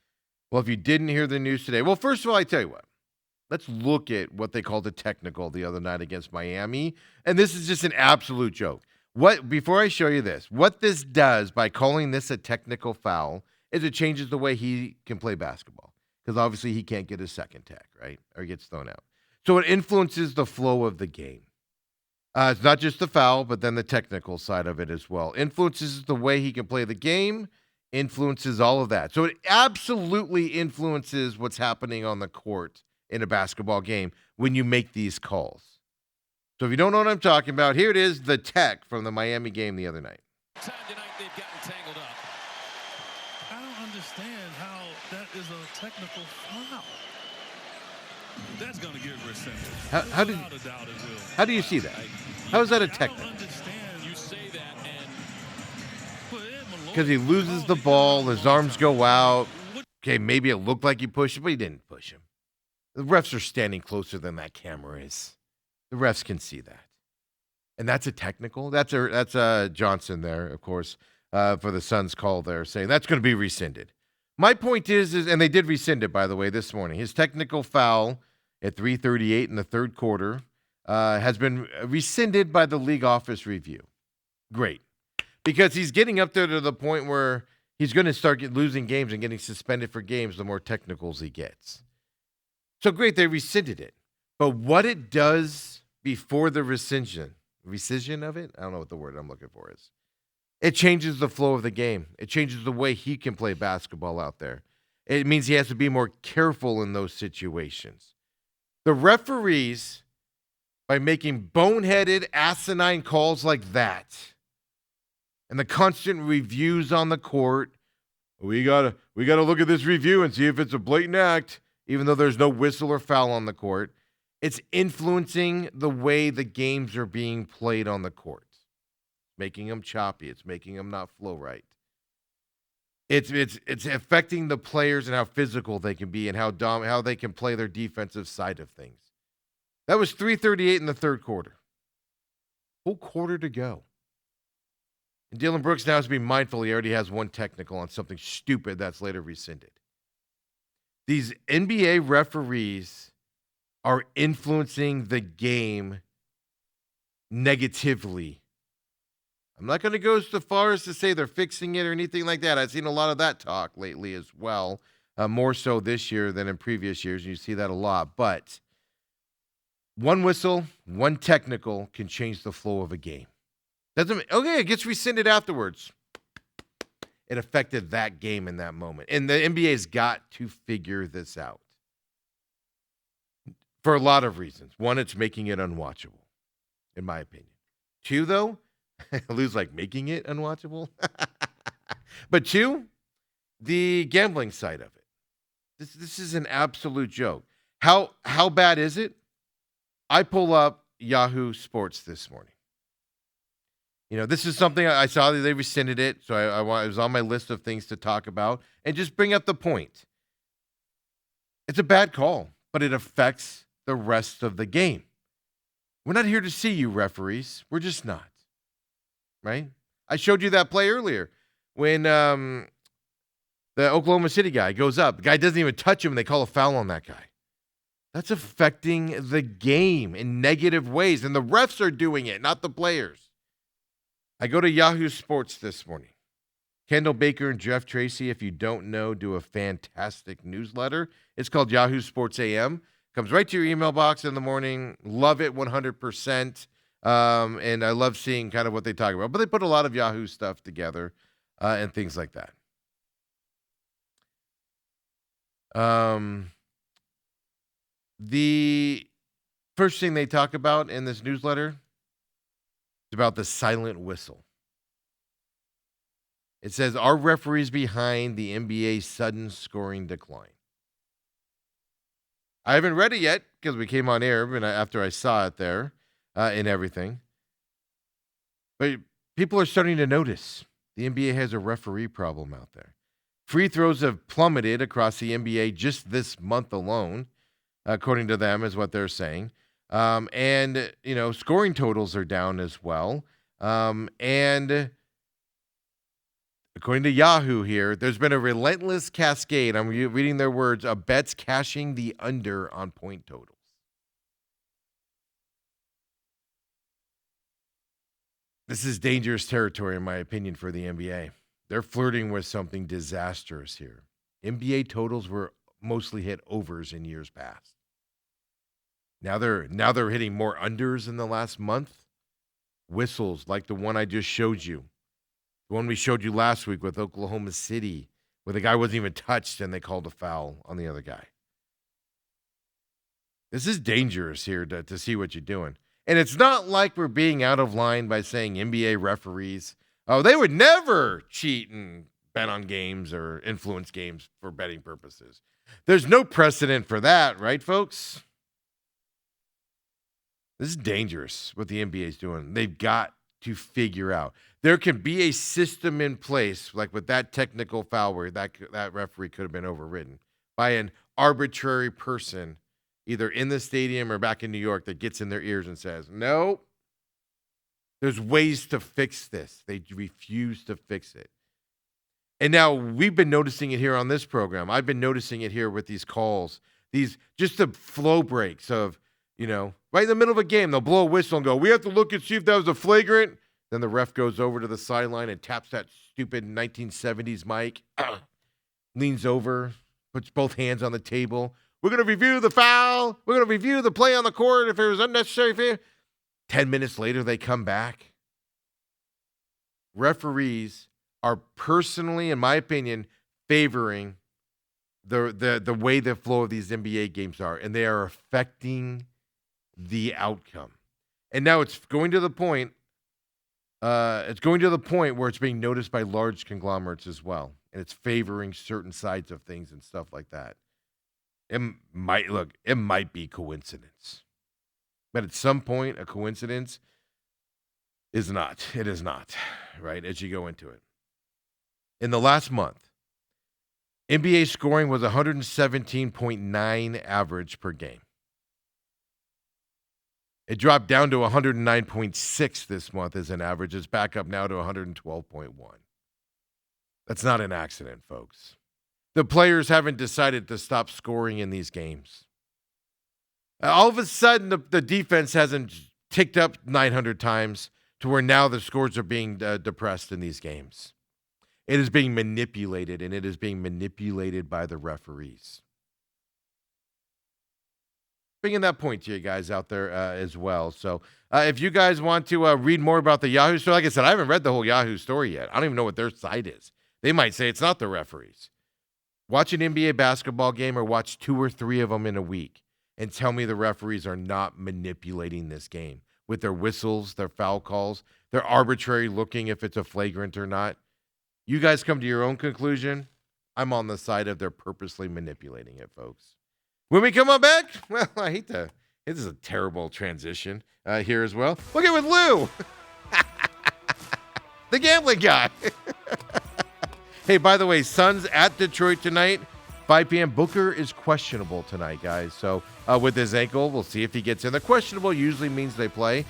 Well, if you didn't hear the news today, well, first of all, I tell you what. Let's look at what they called a technical the other night against Miami. And this is just an absolute joke. Before I show you this, what this does by calling this a technical foul is it changes the way he can play basketball. Because obviously he can't get his second tech, right? Or gets thrown out. So it influences the flow of the game. It's not just the foul, but then the technical side of it as well. Influences the way he can play the game. influences all of that. So it absolutely influences what's happening on the court in a basketball game when you make these calls. So if you don't know what I'm talking about, here it is, the tech from the Miami game the other night. Time tonight they've gotten tangled up. I don't understand how that is a technical foul. That's going to get rescinded. How do you see that? How is that a technical? I don't understand you say that and because he loses the ball, his arms go out. Okay, maybe it looked like he pushed him, but he didn't push him. The refs are standing closer than that camera is. The refs can see that. And that's a technical. That's Johnson there, of course, for the Suns call there, saying that's going to be rescinded. My point is, and they did rescind it, by the way, this morning. His technical foul at 3:38 in the third quarter has been rescinded by the league office review. Great. Because he's getting up there to the point where he's going to start losing games and getting suspended for games the more technicals he gets. So great, they rescinded it. But what it does before the rescission of it, I don't know what the word I'm looking for is. It changes the flow of the game. It changes the way he can play basketball out there. It means he has to be more careful in those situations. The referees, by making boneheaded, asinine calls like that, and the constant reviews on the court, we gotta look at this review and see if it's a blatant act, even though there's no whistle or foul on the court. It's influencing the way the games are being played on the court. Making them choppy. It's making them not flow right. It's affecting the players and how physical they can be and how they can play their defensive side of things. That was 3:38 in the third quarter. Whole quarter to go. And Dillon Brooks now has to be mindful he already has one technical on something stupid that's later rescinded. These NBA referees are influencing the game negatively. I'm not going to go so far as to say they're fixing it or anything like that. I've seen a lot of that talk lately as well, more so this year than in previous years. You see that a lot. But one whistle, one technical can change the flow of a game. It gets rescinded afterwards. It affected that game in that moment. And the NBA's got to figure this out. For a lot of reasons. One, it's making it unwatchable, in my opinion. Two, though, Lou's like making it unwatchable. But two, the gambling side of it. This is an absolute joke. How bad is it? I pull up Yahoo Sports this morning. This is something I saw that they rescinded it, so it was on my list of things to talk about and just bring up the point. It's a bad call, but it affects the rest of the game. We're not here to see you, referees. We're just not. Right? I showed you that play earlier when the Oklahoma City guy goes up. The guy doesn't even touch him, and they call a foul on that guy. That's affecting the game in negative ways, and the refs are doing it, not the players. I go to Yahoo Sports this morning. Kendall Baker and Jeff Tracy, if you don't know, do a fantastic newsletter. It's called Yahoo Sports AM. Comes right to your email box in the morning. Love it 100%. And I love seeing kind of what they talk about. But they put a lot of Yahoo stuff together and things like that. The first thing they talk about in this newsletter is about the silent whistle. It says, are referees behind the NBA's sudden scoring decline? I haven't read it yet because we came on air after I saw it there and everything. But people are starting to notice the NBA has a referee problem out there. Free throws have plummeted across the NBA just this month alone, according to them, is what they're saying. And scoring totals are down as well. And according to Yahoo here, there's been a relentless cascade, I'm reading their words, of bets cashing the under on point totals. This is dangerous territory, in my opinion, for the NBA. They're flirting with something disastrous here. NBA totals were mostly hit overs in years past. Now they're hitting more unders in the last month. Whistles like the one I just showed you. The one we showed you last week with Oklahoma City, where the guy wasn't even touched and they called a foul on the other guy. This is dangerous here to see what you're doing. And it's not like we're being out of line by saying NBA referees, oh, they would never cheat and bet on games or influence games for betting purposes. There's no precedent for that, right, folks? This is dangerous what the NBA is doing. They've got to figure out. There can be a system in place, like with that technical foul where that referee could have been overridden by an arbitrary person, either in the stadium or back in New York, that gets in their ears and says, no, there's ways to fix this. They refuse to fix it. And now we've been noticing it here on this program. I've been noticing it here with these calls, just the flow breaks of, right in the middle of a game, they'll blow a whistle and go, we have to look and see if that was a flagrant. Then the ref goes over to the sideline and taps that stupid 1970s mic, leans over, puts both hands on the table. We're going to review the foul. We're going to review the play on the court if it was unnecessary. 10 minutes later, they come back. Referees are personally, in my opinion, favoring the way the flow of these NBA games are, and they are affecting the outcome. And now it's going to the point. It's going to the point where it's being noticed by large conglomerates as well, and it's favoring certain sides of things and stuff like that. It might be coincidence, but at some point, a coincidence is not. It is not, right? As you go into it. In the last month, NBA scoring was 117.9 average per game. It dropped down to 109.6 this month as an average. It's back up now to 112.1. That's not an accident, folks. The players haven't decided to stop scoring in these games. All of a sudden, the defense hasn't ticked up 900 times to where now the scores are being depressed in these games. It is being manipulated, and it is being manipulated by the referees. Bringing that point to you guys out there as well. So if you guys want to read more about the Yahoo story, like I said, I haven't read the whole Yahoo story yet. I don't even know what their site is. They might say it's not the referees. Watch an NBA basketball game or watch 2 or 3 of them in a week and tell me the referees are not manipulating this game with their whistles, their foul calls, their arbitrary looking if it's a flagrant or not. You guys come to your own conclusion. I'm on the side of they're purposely manipulating it, folks. When we come on back, well, this is a terrible transition here as well. We'll get with Lou, the gambling guy. Hey, by the way, Suns at Detroit tonight, 5 p.m. Booker is questionable tonight, guys. So with his ankle, we'll see if he gets in there. Questionable usually means they play.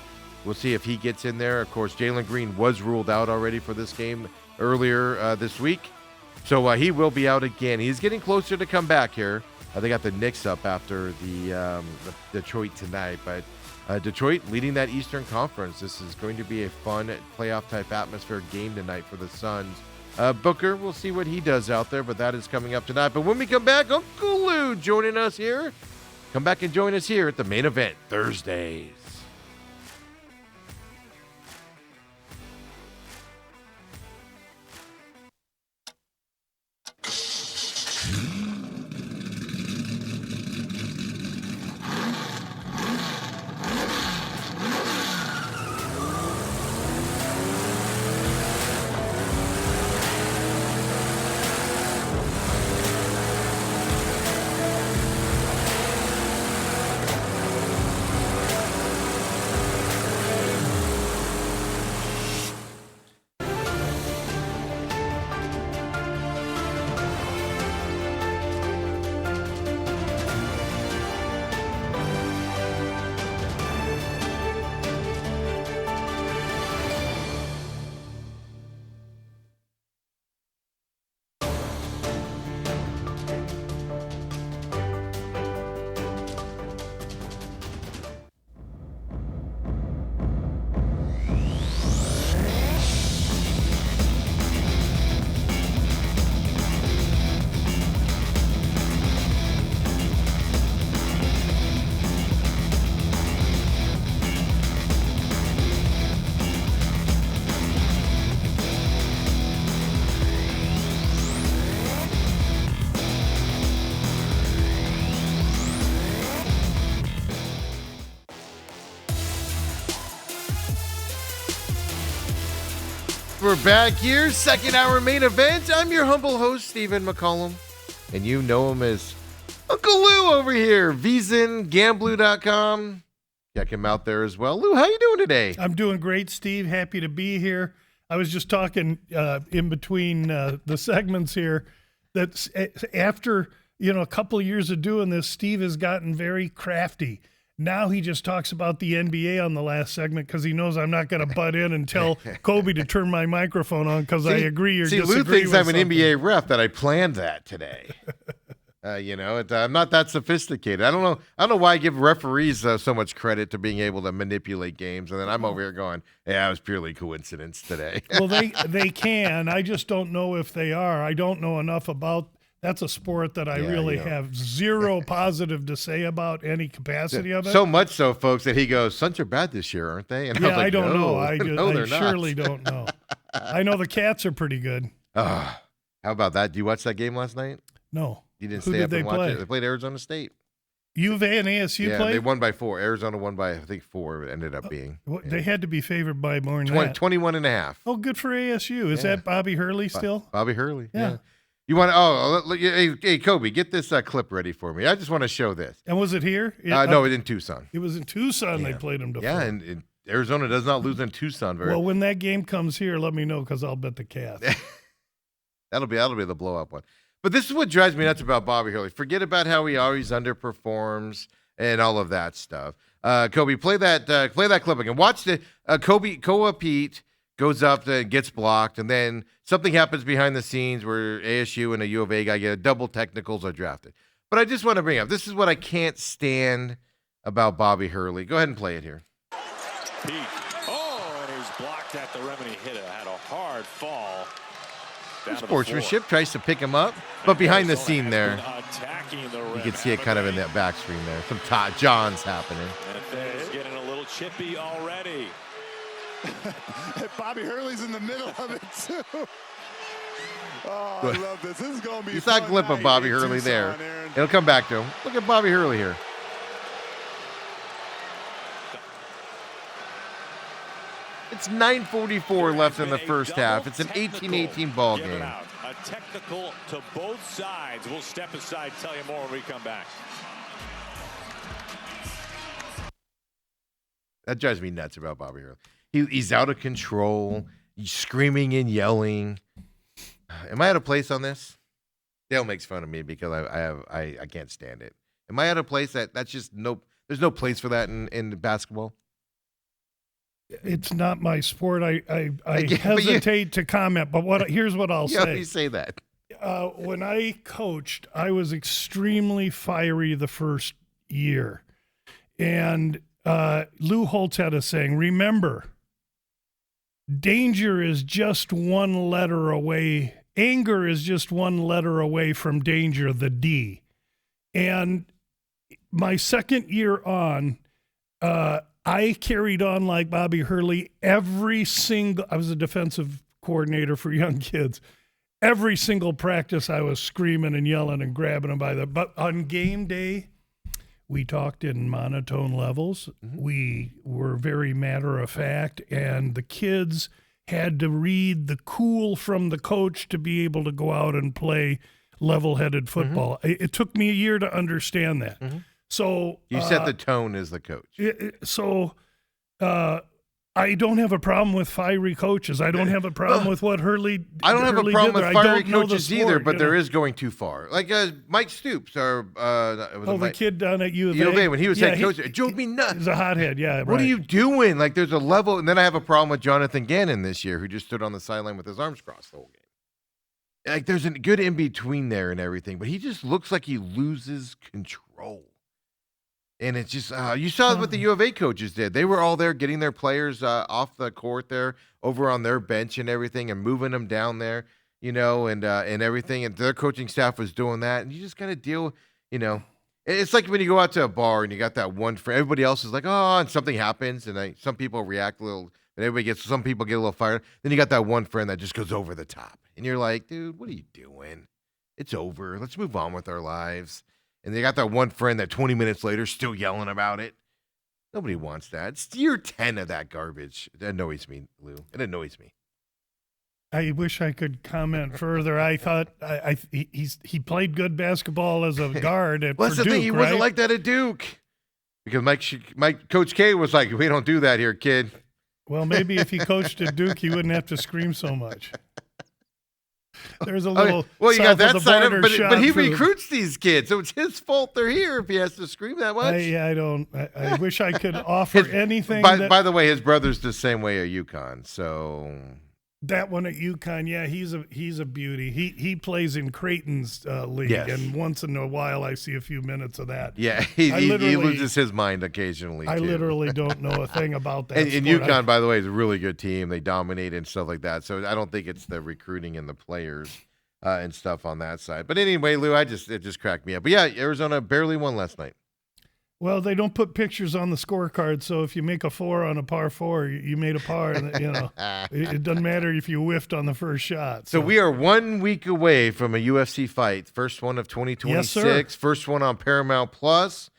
We'll see if he gets in there. Of course, Jalen Green was ruled out already for this game earlier this week. So he will be out again. He's getting closer to come back here. They got the Knicks up after the Detroit tonight. But Detroit leading that Eastern Conference. This is going to be a fun playoff-type atmosphere game tonight for the Suns. Booker, we'll see what he does out there, but that is coming up tonight. But when we come back, Uncle Lou joining us here. Come back and join us here at the Main Event Thursdays. We're back here, second hour main event. I'm your humble host, Stephen McCollum, and you know him as Uncle Lou over here, VSiNGamblu.com. Check him out there as well. Lou, how you doing today? I'm doing great, Steve. Happy to be here. I was just talking in between the segments here that after a couple of years of doing this, Steve has gotten very crafty. Now he just talks about the NBA on the last segment because he knows I'm not going to butt in and tell Kobe to turn my microphone on because I agree you're disagreeing. Lou thinks I'm an something. NBA ref that I planned that today. I'm not that sophisticated. I don't know why I give referees so much credit to being able to manipulate games, and then I'm over here going, "Yeah, it was purely coincidence today." Well, they can. I just don't know if they are. I don't know enough about. That's a sport that I really have zero positive to say about any capacity of it. So much so, folks, that he goes, "Suns are bad this year, aren't they?" And I don't know. I they're surely not. don't know. I know the Cats are pretty good. How about that? Do you watch that game last night? No. You didn't Who stay did up they and watch play? it. They played Arizona State. U of A and ASU played? They won by 4. Arizona won by, I think, 4. It ended up being. They had to be favored by more than that. 21 and a half. Oh, good for ASU. Is that Bobby Hurley still? Bobby Hurley. Yeah. You want hey, Kobe, get this clip ready for me. I just want to show this. And was it here? No, it in Tucson. It was in Tucson they played them to Yeah, and Arizona does not lose in Tucson very well. When that game comes here, let me know because I'll bet the Cats. That'll be the blow-up one. But this is what drives me nuts about Bobby Hurley. Forget about how he always underperforms and all of that stuff. Kobe, play that clip again. Watch the Koa Pete goes up and gets blocked, and then something happens behind the scenes where ASU and a U of A guy get a double technicals are drafted. But I just want to bring up, this is what I can't stand about Bobby Hurley. Go ahead and play it here. Pete. Oh, and he's blocked at the rim, and he hit it. Had a hard fall. Sportsmanship tries to pick him up, but behind the scene there, you can see it kind of in that back screen there. Some Johns happening. And it's getting a little chippy already. Bobby Hurley's in the middle of it, too. Oh, I love this. This is going to be You saw a clip of Bobby Hurley there. It'll come back to him. Look at Bobby Hurley here. It's 9:44 left in the first half. It's an 18-18 ball game. A technical to both sides. We'll step aside, tell you more when we come back. That drives me nuts about Bobby Hurley. He's out of control. He's screaming and yelling. Am I out of place on this? Dale makes fun of me because I can't stand it. Am I out of place? That's just there's no place for that in basketball. It's not my sport. I hesitate to comment, but here's what I'll say. You say that. When I coached, I was extremely fiery the first year. And Lou Holtz had a saying, remember, danger is just one letter away. Anger is just one letter away from danger, the D. And my second year on, I carried on like Bobby Hurley I was a defensive coordinator for young kids. Every single practice I was screaming and yelling and grabbing them but on game day, we talked in monotone levels. Mm-hmm. We were very matter of fact, and the kids had to read the cool from the coach to be able to go out and play level-headed football. Mm-hmm. It took me a year to understand that. Mm-hmm. So you set the tone as the coach. I don't have a problem with fiery coaches. I don't have a problem with what Hurley. I don't have a problem with fiery coaches either, but there is is going too far. Like Mike Stoops, the kid down at U of A when he was head coach, it drove me nuts. He's a hothead. Yeah, what are you doing? Like there's a level, and then I have a problem with Jonathan Gannon this year, who just stood on the sideline with his arms crossed the whole game. Like there's a good in between there and everything, but he just looks like he loses control. And it's just, you saw what the U of A coaches did. They were all there getting their players off the court there, over on their bench and everything, and moving them down there, and everything. And their coaching staff was doing that. And you just got to deal, It's like when you go out to a bar and you got that one friend. Everybody else is like, oh, and something happens, and some people react a little. And some people get a little fired. Then you got that one friend that just goes over the top. And you're like, dude, what are you doing? It's over. Let's move on with our lives. And they got that one friend that 20 minutes later still yelling about it. Nobody wants that. It's year 10 of that garbage. It annoys me, Lou. It annoys me. I wish I could comment further. I thought he played good basketball as a guard at well, that's Purdue, the thing. He wasn't like that at Duke. Because Coach K was like, we don't do that here, kid. Well, maybe if he coached at Duke, he wouldn't have to scream so much. There's a little well, you got that side of it, but he for recruits these kids, so it's his fault they're here if he has to scream that much. I wish I could offer anything. By the way, his brother's the same way at UConn, so that one at UConn, yeah, he's a beauty. He plays in Creighton's league, yes. And once in a while I see a few minutes of that. Yeah, he loses his mind occasionally. I literally don't know a thing about that. And UConn, by the way, is a really good team. They dominate and stuff like that. So I don't think it's the recruiting and the players and stuff on that side. But anyway, Lou, it just cracked me up. But yeah, Arizona barely won last night. Well, they don't put pictures on the scorecard, so if you make a 4 on a par 4, you made a par. It doesn't matter if you whiffed on the first shot. So we are 1 week away from a UFC fight, first one of 2026, yes, first one on Paramount Plus.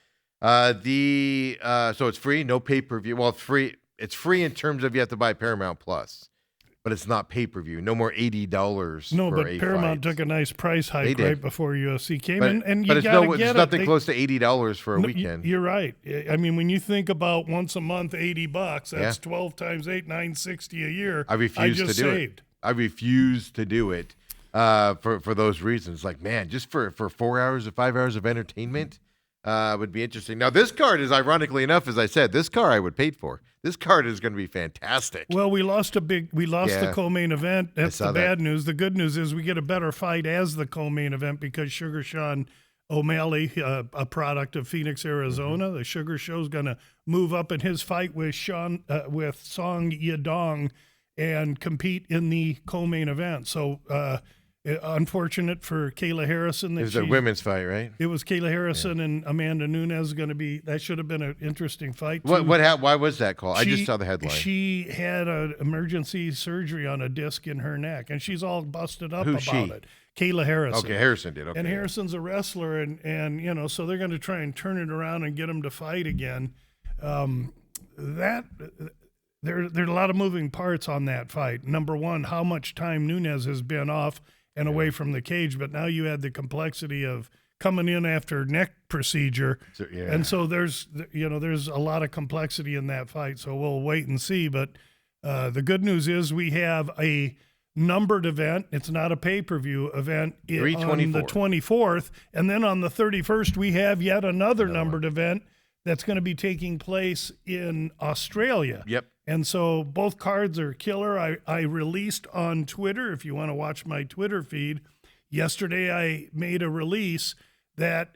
So it's free, no pay-per-view. Well, it's free in terms of you have to buy Paramount Plus. But it's not pay-per-view. No more $80 No, for but a Paramount fight. took a nice price hike right before UFC came in. And but you got to get it's nothing close to $80 for a weekend. You're right. I mean, when you think about once a month, $80, that's 12 times 8, $960 a year. I refuse to do it. I refuse to do it for those reasons. Like, man, just for 4 hours or 5 hours of entertainment would be interesting. Now, this card is, ironically enough, as I said, this card I would pay for. This card is going to be fantastic. Well, we lost the co-main event. That's the bad news. The good news is we get a better fight as the co-main event because Sugar Sean O'Malley, a product of Phoenix, Arizona, the Sugar Show's going to move up in his fight with Song Yadong and compete in the co-main event. So unfortunate for Kayla Harrison. It was a women's fight, right? It was Kayla Harrison and Amanda Nunes going to be. That should have been an interesting fight. Why was that called? I just saw the headline. She had an emergency surgery on a disc in her neck, and she's all busted up about it. Kayla Harrison. Okay, Harrison did. Okay, and Harrison's a wrestler, and so they're going to try and turn it around and get him to fight again. There are a lot of moving parts on that fight. Number one, how much time Nunes has been off and away from the cage, but now you add the complexity of coming in after neck procedure. And so there's a lot of complexity in that fight. So we'll wait and see. But the good news is we have a numbered event. It's not a pay-per-view event on the 24th. And then on the 31st, we have yet another numbered event that's going to be taking place in Australia. Yep. And so both cards are killer. I released on Twitter, if you want to watch my Twitter feed, yesterday I made a release that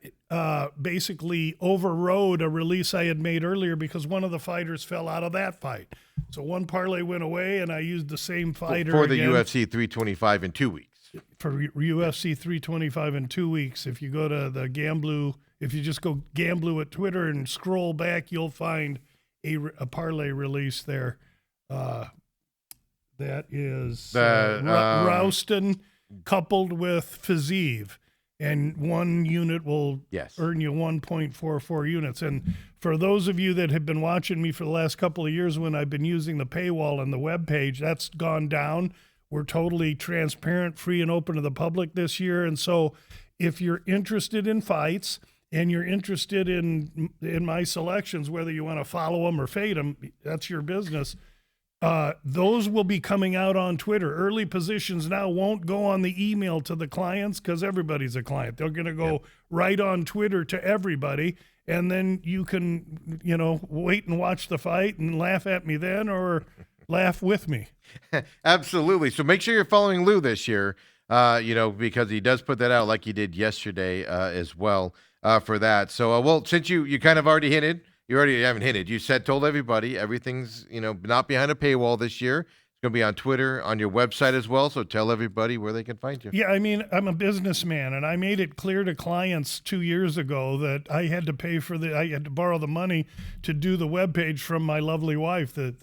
basically overrode a release I had made earlier because one of the fighters fell out of that fight. So one parlay went away, and I used the same fighter for the UFC 325 in 2 weeks. For UFC 325 in 2 weeks. If you go to the Gamblu, if you just go Gamblu at Twitter and scroll back, you'll find a parlay release there. That is Rouston coupled with Fazeev, and one unit will earn you 1.44 units. And for those of you that have been watching me for the last couple of years when I've been using the paywall on the webpage, that's gone down. We're totally transparent, free, and open to the public this year. And so if you're interested in fights and you're interested in my selections, whether you want to follow them or fade them, that's your business. Those will be coming out on Twitter. Early positions now won't go on the email to the clients because everybody's a client. They're going to go right on Twitter to everybody, and then you can, wait and watch the fight and laugh at me then or laugh with me. Absolutely. So make sure you're following Lou this year, because he does put that out like he did yesterday as well for that. So, since you kind of already hinted, you haven't hinted. You told everybody everything's, not behind a paywall this year. It's going to be on Twitter, on your website as well. So tell everybody where they can find you. Yeah, I mean, I'm a businessman, and I made it clear to clients 2 years ago that I had to I had to borrow the money to do the webpage from my lovely wife, the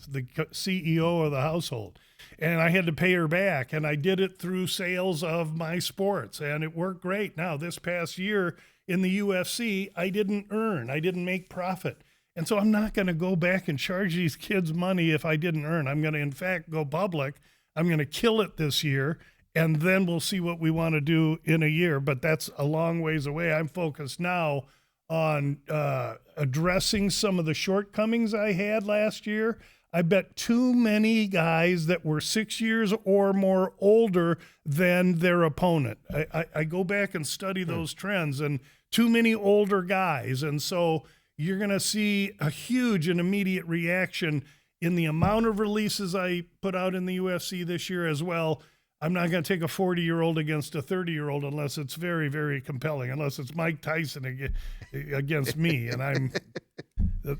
CEO of the household. And I had to pay her back, and I did it through sales of my sports, and it worked great. Now, this past year in the UFC, I didn't make profit. And so I'm not going to go back and charge these kids money if I didn't earn. I'm going to, in fact, go public. I'm going to kill it this year, and then we'll see what we want to do in a year. But that's a long ways away. I'm focused now on addressing some of the shortcomings I had last year. I bet too many guys that were 6 years or more older than their opponent. I go back and study those trends, and too many older guys. And so you're going to see a huge and immediate reaction in the amount of releases I put out in the UFC this year as well. I'm not going to take a 40-year-old against a 30-year-old unless it's very, very compelling, unless it's Mike Tyson against me, and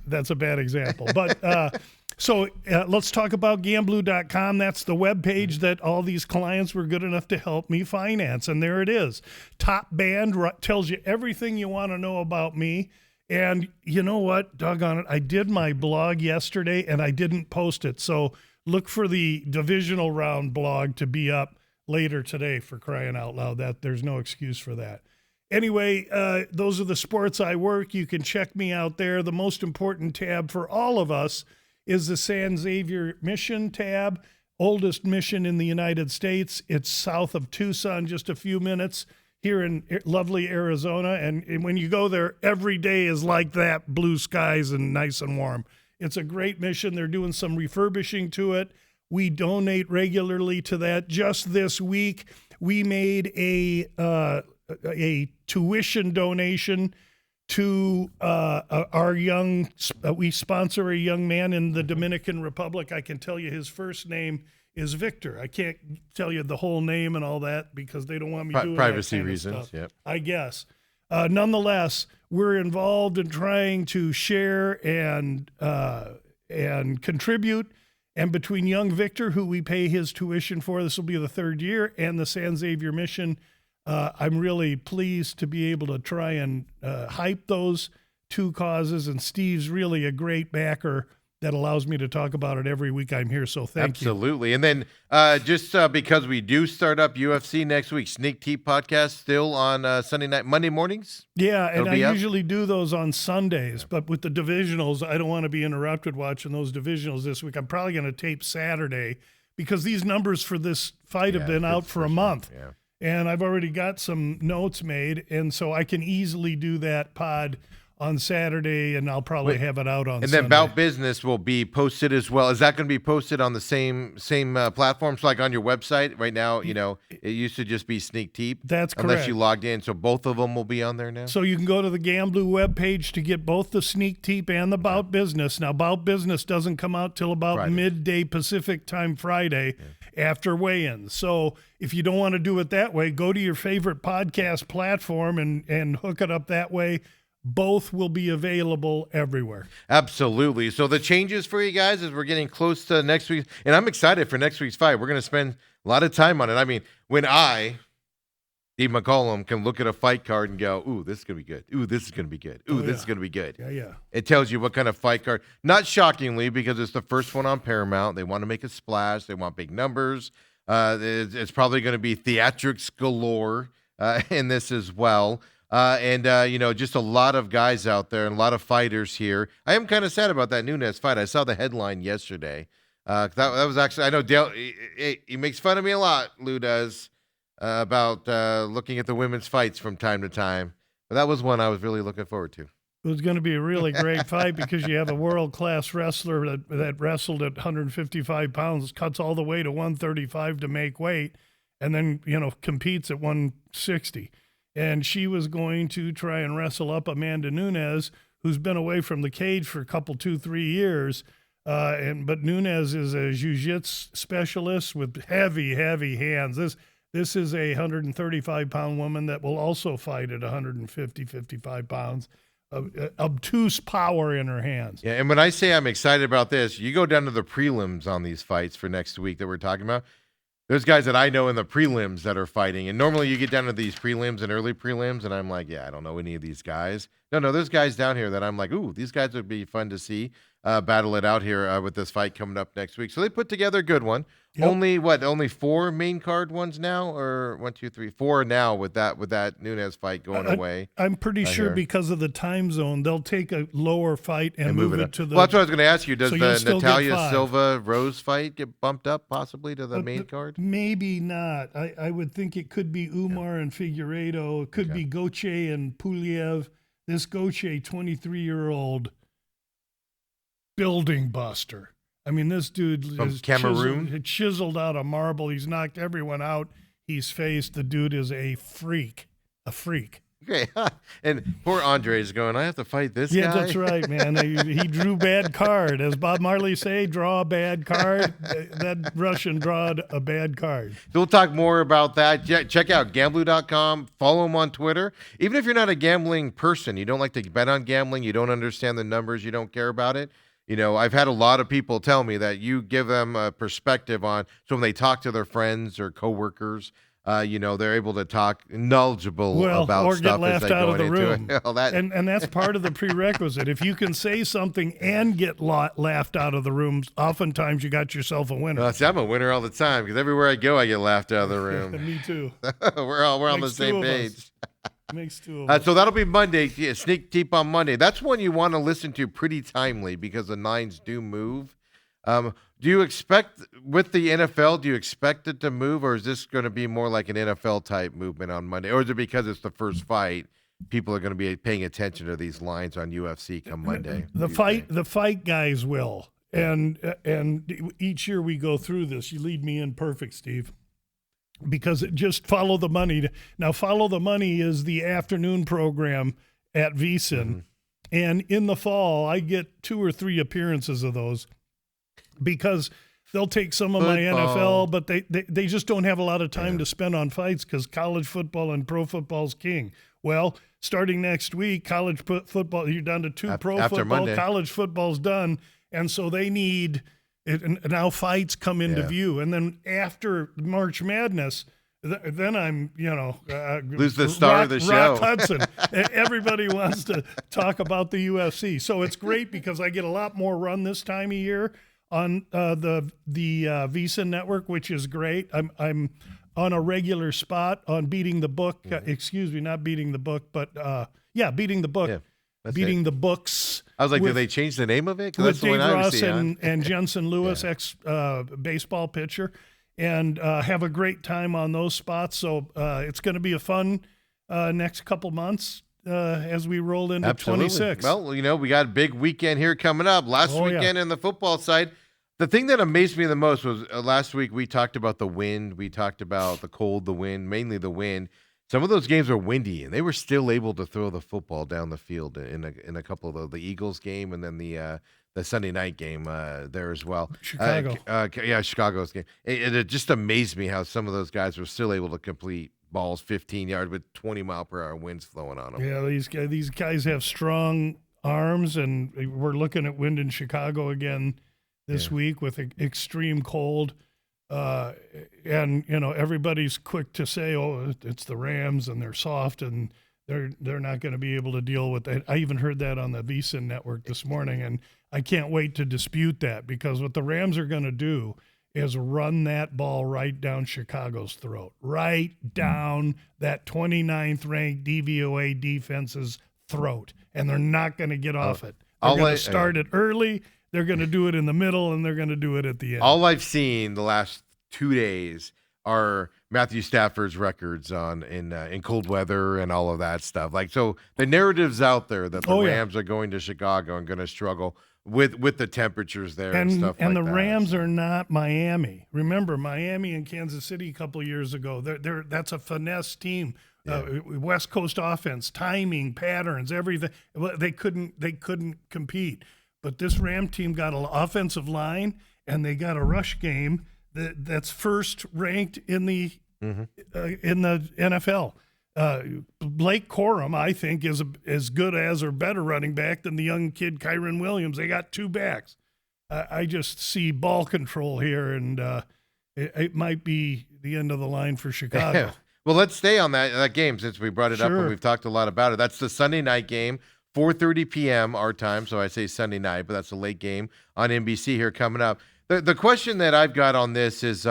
that's a bad example. But so let's talk about Gamblu.com. That's the webpage that all these clients were good enough to help me finance, and there it is. Top Band tells you everything you want to know about me. And you know what? Doggone it. I did my blog yesterday, and I didn't post it, so look for the divisional round blog to be up later today, for crying out loud. That there's no excuse for that. Anyway, those are the sports I work. You can check me out there. The most important tab for all of us is the San Xavier Mission tab, oldest mission in the United States. It's south of Tucson, just a few minutes here in lovely Arizona. And when you go there, every day is like that, blue skies and nice and warm. It's a great mission. They're doing some refurbishing to it. We donate regularly to that. Just this week, we made a tuition donation to our young. We sponsor a young man in the Dominican Republic. I can tell you his first name is Victor. I can't tell you the whole name and all that because they don't want me doing privacy that kind reasons. of stuff, Yep. I guess. Nonetheless, we're involved in trying to share and contribute. And between young Victor, who we pay his tuition for, this will be the third year, and the San Xavier Mission, I'm really pleased to be able to try and hype those two causes. And Steve's really a great backer that allows me to talk about it every week I'm here. So thank you. Absolutely. And then just because we do start up UFC next week, Sneak Tea podcast still on Monday mornings? Yeah, and I up? usually do those on Sundays, but with the divisionals, I don't want to be interrupted watching those divisionals this week. I'm probably going to tape Saturday because these numbers for this fight have been out for a month. Yeah. And I've already got some notes made, and so I can easily do that pod on Saturday, and I'll probably have it out on Sunday. And then Bout Business will be posted as well. Is that going to be posted on the same platforms, like on your website? Right now, it used to just be Sneak Teep. That's correct. Unless you logged in, so both of them will be on there now? So you can go to the Gamblu webpage to get both the Sneak Teep and the Bout Business. Now, Bout Business doesn't come out till about midday Pacific time Friday after weigh-in. So if you don't want to do it that way, go to your favorite podcast platform and hook it up that way. Both will be available everywhere. Absolutely. So the changes for you guys as we're getting close to next week, and I'm excited for next week's fight. We're going to spend a lot of time on it. I mean, when Steve McCollum, can look at a fight card and go, ooh, this is going to be good. Ooh, this is going to be good. Ooh, this is going to be good. Yeah. It tells you what kind of fight card. Not shockingly, because it's the first one on Paramount. They want to make a splash. They want big numbers. It's probably going to be theatrics galore in this as well. Just a lot of guys out there and a lot of fighters here. I am kind of sad about that Nunes fight. I saw the headline yesterday. That was actually, I know Dale, he makes fun of me a lot, Lou does, about looking at the women's fights from time to time. But that was one I was really looking forward to. It was going to be a really great fight because you have a world-class wrestler that wrestled at 155 pounds, cuts all the way to 135 to make weight, and then, competes at 160. And she was going to try and wrestle up Amanda Nunes, who's been away from the cage for a couple, 2-3 years. But Nunes is a jiu-jitsu specialist with heavy, heavy hands. This is a 135-pound woman that will also fight at 150, 55 pounds. Obtuse power in her hands. Yeah, and when I say I'm excited about this, you go down to the prelims on these fights for next week that we're talking about. There's guys that I know in the prelims that are fighting, and normally you get down to these prelims and early prelims, and I'm like, yeah, I don't know any of these guys. No, there's guys down here that I'm like, ooh, these guys would be fun to see. battle it out here with this fight coming up next week. So they put together a good one. Yep. Only 4 main card ones now, or 1, 2, 3, 4 now with that Nunes fight going away. I'm pretty sure because of the time zone, they'll take a lower fight and move it to the. Well, that's what I was going to ask you. Does so the Natalia Silva Rose fight get bumped up possibly to the main card? Maybe not. I would think it could be Umar and Figueiredo. It could be Gauthier and Puliev. This Gauthier, 23-year-old building buster. I mean, this dude From is Cameroon? chiseled out of marble. He's knocked everyone out he's faced. The dude is a freak. Okay, and poor Andre's going, I have to fight this guy? Yeah, that's right, man. He drew bad card. As Bob Marley say, draw a bad card. That Russian drawed a bad card. So we'll talk more about that. Check out Gamblu.com. Follow him on Twitter. Even if you're not a gambling person, you don't like to bet on gambling, you don't understand the numbers, you don't care about it. You know, I've had a lot of people tell me that you give them a perspective on, so when they talk to their friends or coworkers, they're able to talk knowledgeable about or stuff get laughed as they out go of the into room. it. Well, and that's part of the prerequisite. If you can say something and get laughed out of the room, oftentimes you got yourself a winner. See, I'm a winner all the time because everywhere I go, I get laughed out of the room. Me too. we're on the same page. Makes 2 of us. So that'll be Monday. Yeah, Sneak Deep on Monday. That's one you want to listen to pretty timely because the nines do move. Do you expect, with the NFL, do you expect it to move, or is this going to be more like an NFL type movement on Monday? Or is it because it's the first fight, people are going to be paying attention to these lines on UFC come Monday? The fight guys will. And each year we go through this. You lead me in perfect, Steve. Because just follow the money. Now, Follow the Money is the afternoon program at VSiN. Mm-hmm. And in the fall, I get 2 or 3 appearances of those because they'll take some of my NFL, but they just don't have a lot of time to spend on fights because college football and pro football's king. Well, starting next week, college football, you're down to 2 pro football. Monday. College football's done. And so they need – now fights come into view. And then after March Madness, then I'm, lose the star of the show. Rock Hudson. Everybody wants to talk about the UFC. So it's great because I get a lot more run this time of year on the VSiN network, which is great. I'm on a regular spot on Beating the Book. Excuse me, not Beating the Book, but Beating the Book. Yeah. Beating the Books. I was like, did they change the name of it? With Dave Ross and Jensen Lewis, ex-baseball pitcher, and have a great time on those spots. So it's going to be a fun next couple months as we roll into 26. Well, we got a big weekend here coming up. Last weekend in the football side, the thing that amazed me the most was last week we talked about the wind. We talked about the cold, the wind, mainly the wind. Some of those games were windy, and they were still able to throw the football down the field in a couple of the Eagles game, and then the Sunday night game there as well. Chicago, Chicago's game. It just amazed me how some of those guys were still able to complete balls 15 yards with 20-mile-per-hour winds flowing on them. Yeah, these guys have strong arms, and we're looking at wind in Chicago again this week with extreme cold. And everybody's quick to say, "Oh, it's the Rams and they're soft and they're not going to be able to deal with that." I even heard that on the VSiN network this morning, and I can't wait to dispute that because what the Rams are going to do is run that ball right down Chicago's throat, right down that 29th ranked DVOA defense's throat, and they're not going to get off it. They're going to start it early. They're going to do it in the middle, and they're going to do it at the end. All I've seen the last 2 days are Matthew Stafford's records in cold weather and all of that stuff. So the narrative's out there that the Rams are going to Chicago and going to struggle with the temperatures there and stuff like that. And the Rams are not Miami. Remember, Miami and Kansas City a couple of years ago, that's a finesse team. West Coast offense, timing, patterns, everything. They couldn't compete. But this Ram team got an offensive line, and they got a rush game that's first ranked in the NFL. Blake Corum, I think, is as good as or better running back than the young kid Kyren Williams. They got 2 backs. I just see ball control here, and it might be the end of the line for Chicago. Well, let's stay on that game since we brought it up and we've talked a lot about it. That's the Sunday night game. 4:30 p.m. our time, so I say Sunday night, but that's a late game on NBC here coming up. The question that I've got on this is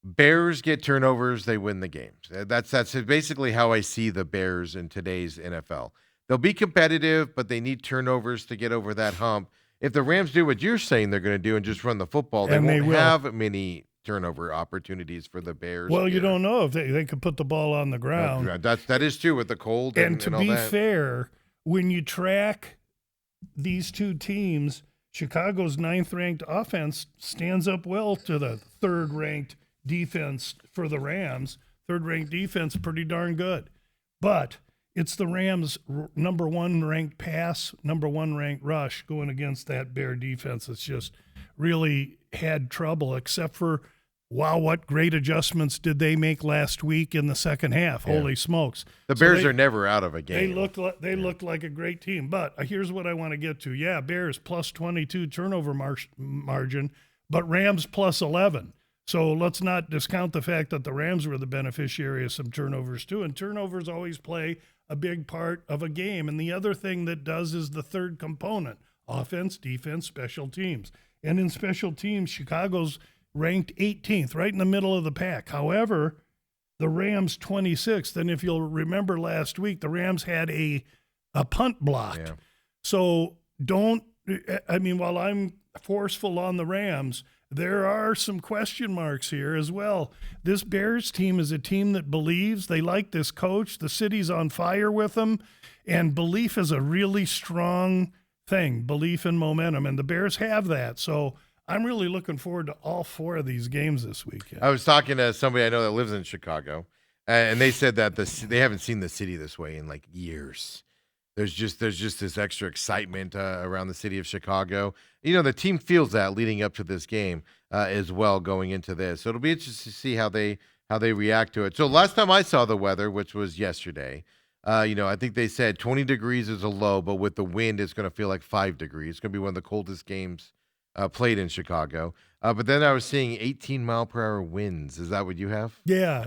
Bears get turnovers, they win the games. That's basically how I see the Bears in today's NFL. They'll be competitive, but they need turnovers to get over that hump. If the Rams do what you're saying they're going to do and just run the football, they won't have many turnover opportunities for the Bears. Well, you don't know if they could put the ball on the ground. That is true with the cold. And to all be that. fair, when you track these two teams, Chicago's 9th-ranked offense stands up well to the 3rd-ranked defense for the Rams. 3rd-ranked defense, pretty darn good. But it's the Rams' number 1 ranked pass, number 1 ranked rush going against that Bear defense. It's just really had trouble, except for, wow, what great adjustments did they make last week in the second half? Yeah. Holy smokes. The Bears are never out of a game. They looked like a great team. But here's what I want to get to. Yeah, Bears plus 22 turnover margin, but Rams plus 11. So let's not discount the fact that the Rams were the beneficiary of some turnovers too. And turnovers always play a big part of a game. And the other thing that does is the third component: offense, defense, special teams. And in special teams, Chicago's ranked 18th, right in the middle of the pack. However, the Rams 26th. And if you'll remember last week, the Rams had a punt blocked. Yeah. So while I'm forceful on the Rams, there are some question marks here as well. This Bears team is a team that believes. They like this coach. The city's on fire with them. And belief is a really strong thing, belief and momentum. And the Bears have that. So I'm really looking forward to all 4 of these games this weekend. I was talking to somebody I know that lives in Chicago, and they said that they haven't seen the city this way in like years. There's just this extra excitement around the city of Chicago. You know, the team feels that leading up to this game as well going into this. So it'll be interesting to see how they react to it. So last time I saw the weather, which was yesterday, I think they said 20 degrees is a low, but with the wind, it's going to feel like 5 degrees. It's going to be one of the coldest games played in Chicago. But then I was seeing 18-mile-per-hour winds. Is that what you have? Yeah,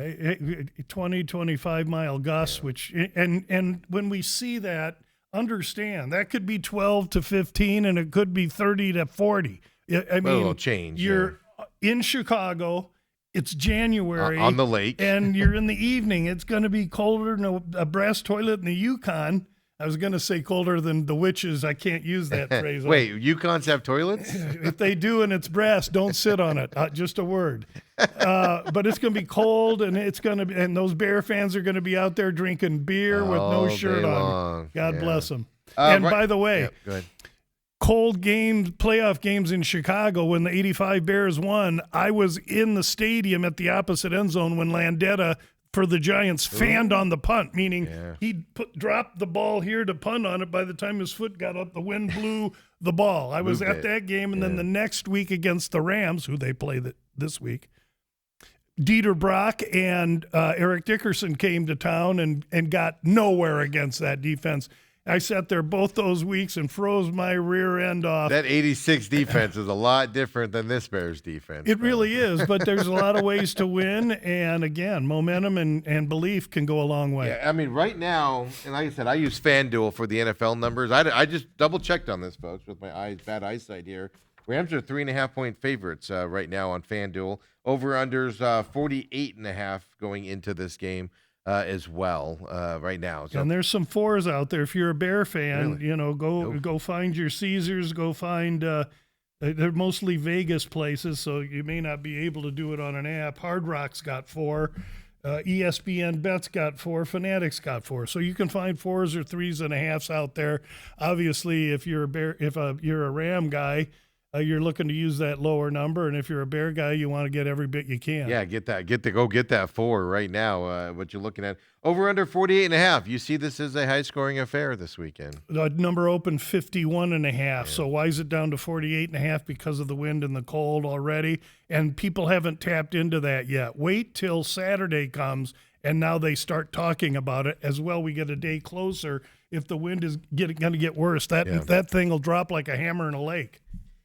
20, 25-mile gusts, yeah. Which and when we see that, understand that could be 12 to 15, and it could be 30 to 40. I mean, it'll change. You're in Chicago. It's January on the lake, and you're in the evening. It's going to be colder than a brass toilet in the Yukon. I was going to say colder than the witches. I can't use that phrase. Wait, Yukons have toilets? If they do and it's brass, don't sit on it. Just a word. But it's going to be cold, and and those Bear fans are going to be out there drinking beer with no shirt on. God bless them. And by the way, go ahead. Cold games, playoff games in Chicago when the 85 Bears won, I was in the stadium at the opposite end zone when Landeta for the Giants fanned on the punt, meaning he dropped the ball here to punt on it. By the time his foot got up, the wind blew the ball. I was at that game, and then the next week against the Rams, who they play this week, Dieter Brock and Eric Dickerson came to town and got nowhere against that defense. I sat there both those weeks and froze my rear end off. That 86 defense is a lot different than this Bears defense. It really is, but there's a lot of ways to win. And, again, momentum and belief can go a long way. Yeah, I mean, right now, and like I said, I use FanDuel for the NFL numbers. I just double-checked on this, folks, with my bad eyesight here. Rams are 3.5-point favorites right now on FanDuel. Over-unders 48.5 going into this game. As well right now. So. And there's some 4s out there. If you're a Bear fan, really? Go find your Caesars, go find they're mostly Vegas places, so you may not be able to do it on an app. Hard Rock's got 4. ESPN Bet's got 4. Fanatics got 4. So you can find 4s or 3.5s out there. Obviously, if you're a Ram guy, you're looking to use that lower number, and if you're a Bear guy, you want to get every bit you can. Yeah, get that 4 right now. What you're looking at over under 48.5. You see this as a high scoring affair this weekend. The number opened 51.5. Yeah. So why is it down to 48.5? Because of the wind and the cold already, and people haven't tapped into that yet. Wait till Saturday comes, and now they start talking about it as well. We get a day closer. If the wind is going to get worse, that thing will drop like a hammer in a lake.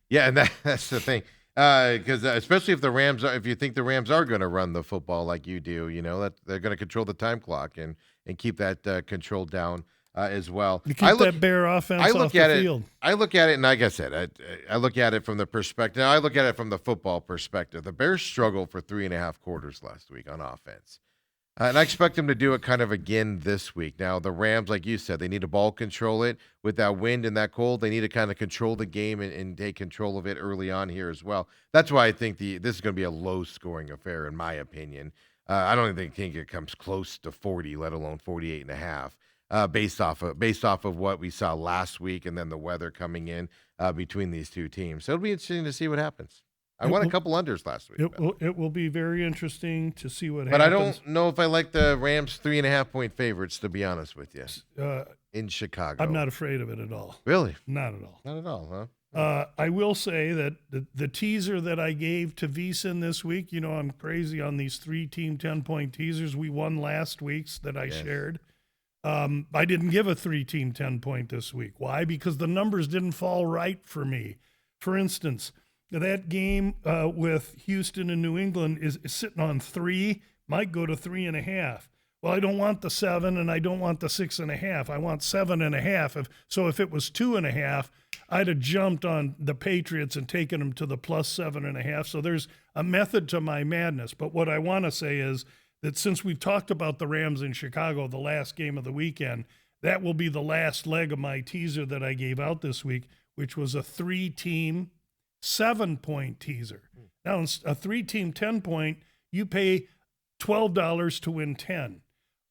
Yeah, and that's the thing, because especially if you think the Rams are going to run the football like you do, that they're going to control the time clock and keep that control down as well. You keep that Bear offense off the field. I look at it, and like I said, I look at it from the perspective. I look at it from the football perspective. The Bears struggled for 3.5 quarters last week on offense. And I expect them to do it kind of again this week. Now, the Rams, like you said, they need to ball control it with that wind and that cold. They need to kind of control the game and take control of it early on here as well. That's why I think this is going to be a low-scoring affair, in my opinion. I don't even think it comes close to 40, let alone 48.5, based off of what we saw last week and then the weather coming in between these two teams. So it'll be interesting to see what happens. I won a couple unders last week. It will be very interesting to see what happens. But I don't know if I like the Rams 3.5-point favorites, to be honest with you, in Chicago. I'm not afraid of it at all. Really? Not at all. Not at all, huh? I will say that the teaser that I gave to VSiN this week, I'm crazy on these 3-team 10-point teasers. We won last week's that I shared. I didn't give a 3-team 10-point this week. Why? Because the numbers didn't fall right for me. For instance, that game with Houston and New England is sitting on 3, might go to 3.5. Well, I don't want the 7 and I don't want the 6.5. I want 7.5. So if it was 2.5, I'd have jumped on the Patriots and taken them to the plus 7.5. So there's a method to my madness. But what I want to say is that since we've talked about the Rams in Chicago, the last game of the weekend, that will be the last leg of my teaser that I gave out this week, which was a 3-team 7-point teaser. Now, a 3-team 10-point, you pay $12 to win 10.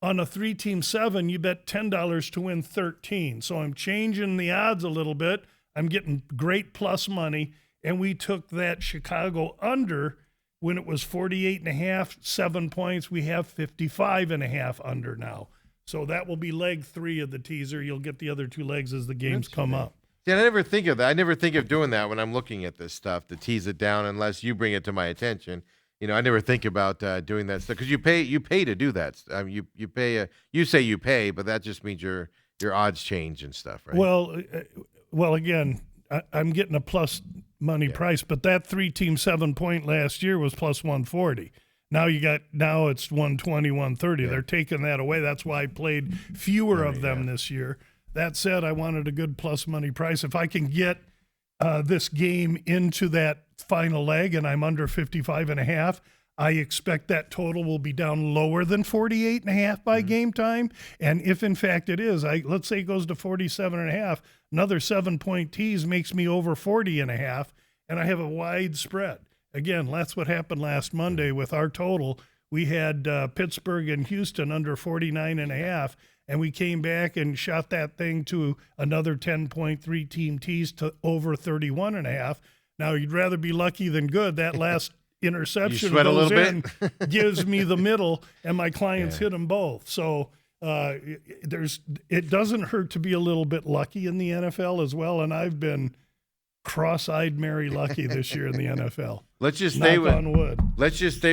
On a 3-team 7, you bet $10 to win 13. So I'm changing the odds a little bit. I'm getting great plus money, and we took that Chicago under when it was 48.5, 7 points. We have 55.5 under now. So that will be leg 3 of the teaser. You'll get the other 2 legs as the games come up. See, I never think of that. I never think of doing that when I'm looking at this stuff, to tease it down unless you bring it to my attention. I never think about doing that stuff because you pay to do that. You pay. You say you pay, but that just means your odds change and stuff, right? Well, again, I'm getting a plus money price, but that 3-team 7-point last year was plus 140. Now it's 120, 130. Yeah. They're taking that away. That's why I played fewer of them this year. That said, I wanted a good plus money price. If I can get this game into that final leg and I'm under 55.5, I expect that total will be down lower than 48.5 by game time. And if in fact it is, let's say it goes to 47.5, another 7-point tease makes me over 40.5, and I have a wide spread. Again, that's what happened last Monday with our total. We had Pittsburgh and Houston under 49.5. And we came back and shot that thing to another 10-point 3-team tease to over 31.5. Now, you'd rather be lucky than good. That last interception goes in, gives me the middle, and my clients hit them both. So it doesn't hurt to be a little bit lucky in the NFL as well. And I've been cross-eyed Mary lucky this year in the NFL. Let's just stay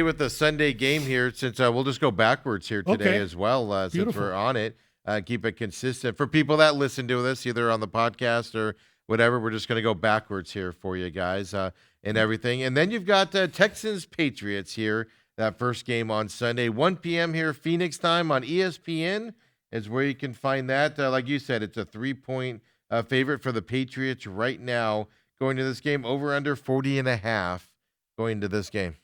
with the Sunday game here, since we'll just go backwards here today as well, since we're on it. Keep it consistent for people that listen to this either on the podcast or whatever. We're just going to go backwards here for you guys and everything. And then you've got Texans Patriots here. That first game on Sunday, 1 p.m. here, Phoenix time on ESPN is where you can find that. Like you said, it's a 3-point favorite for the Patriots right now going to this game, over under 40.5 going to this game.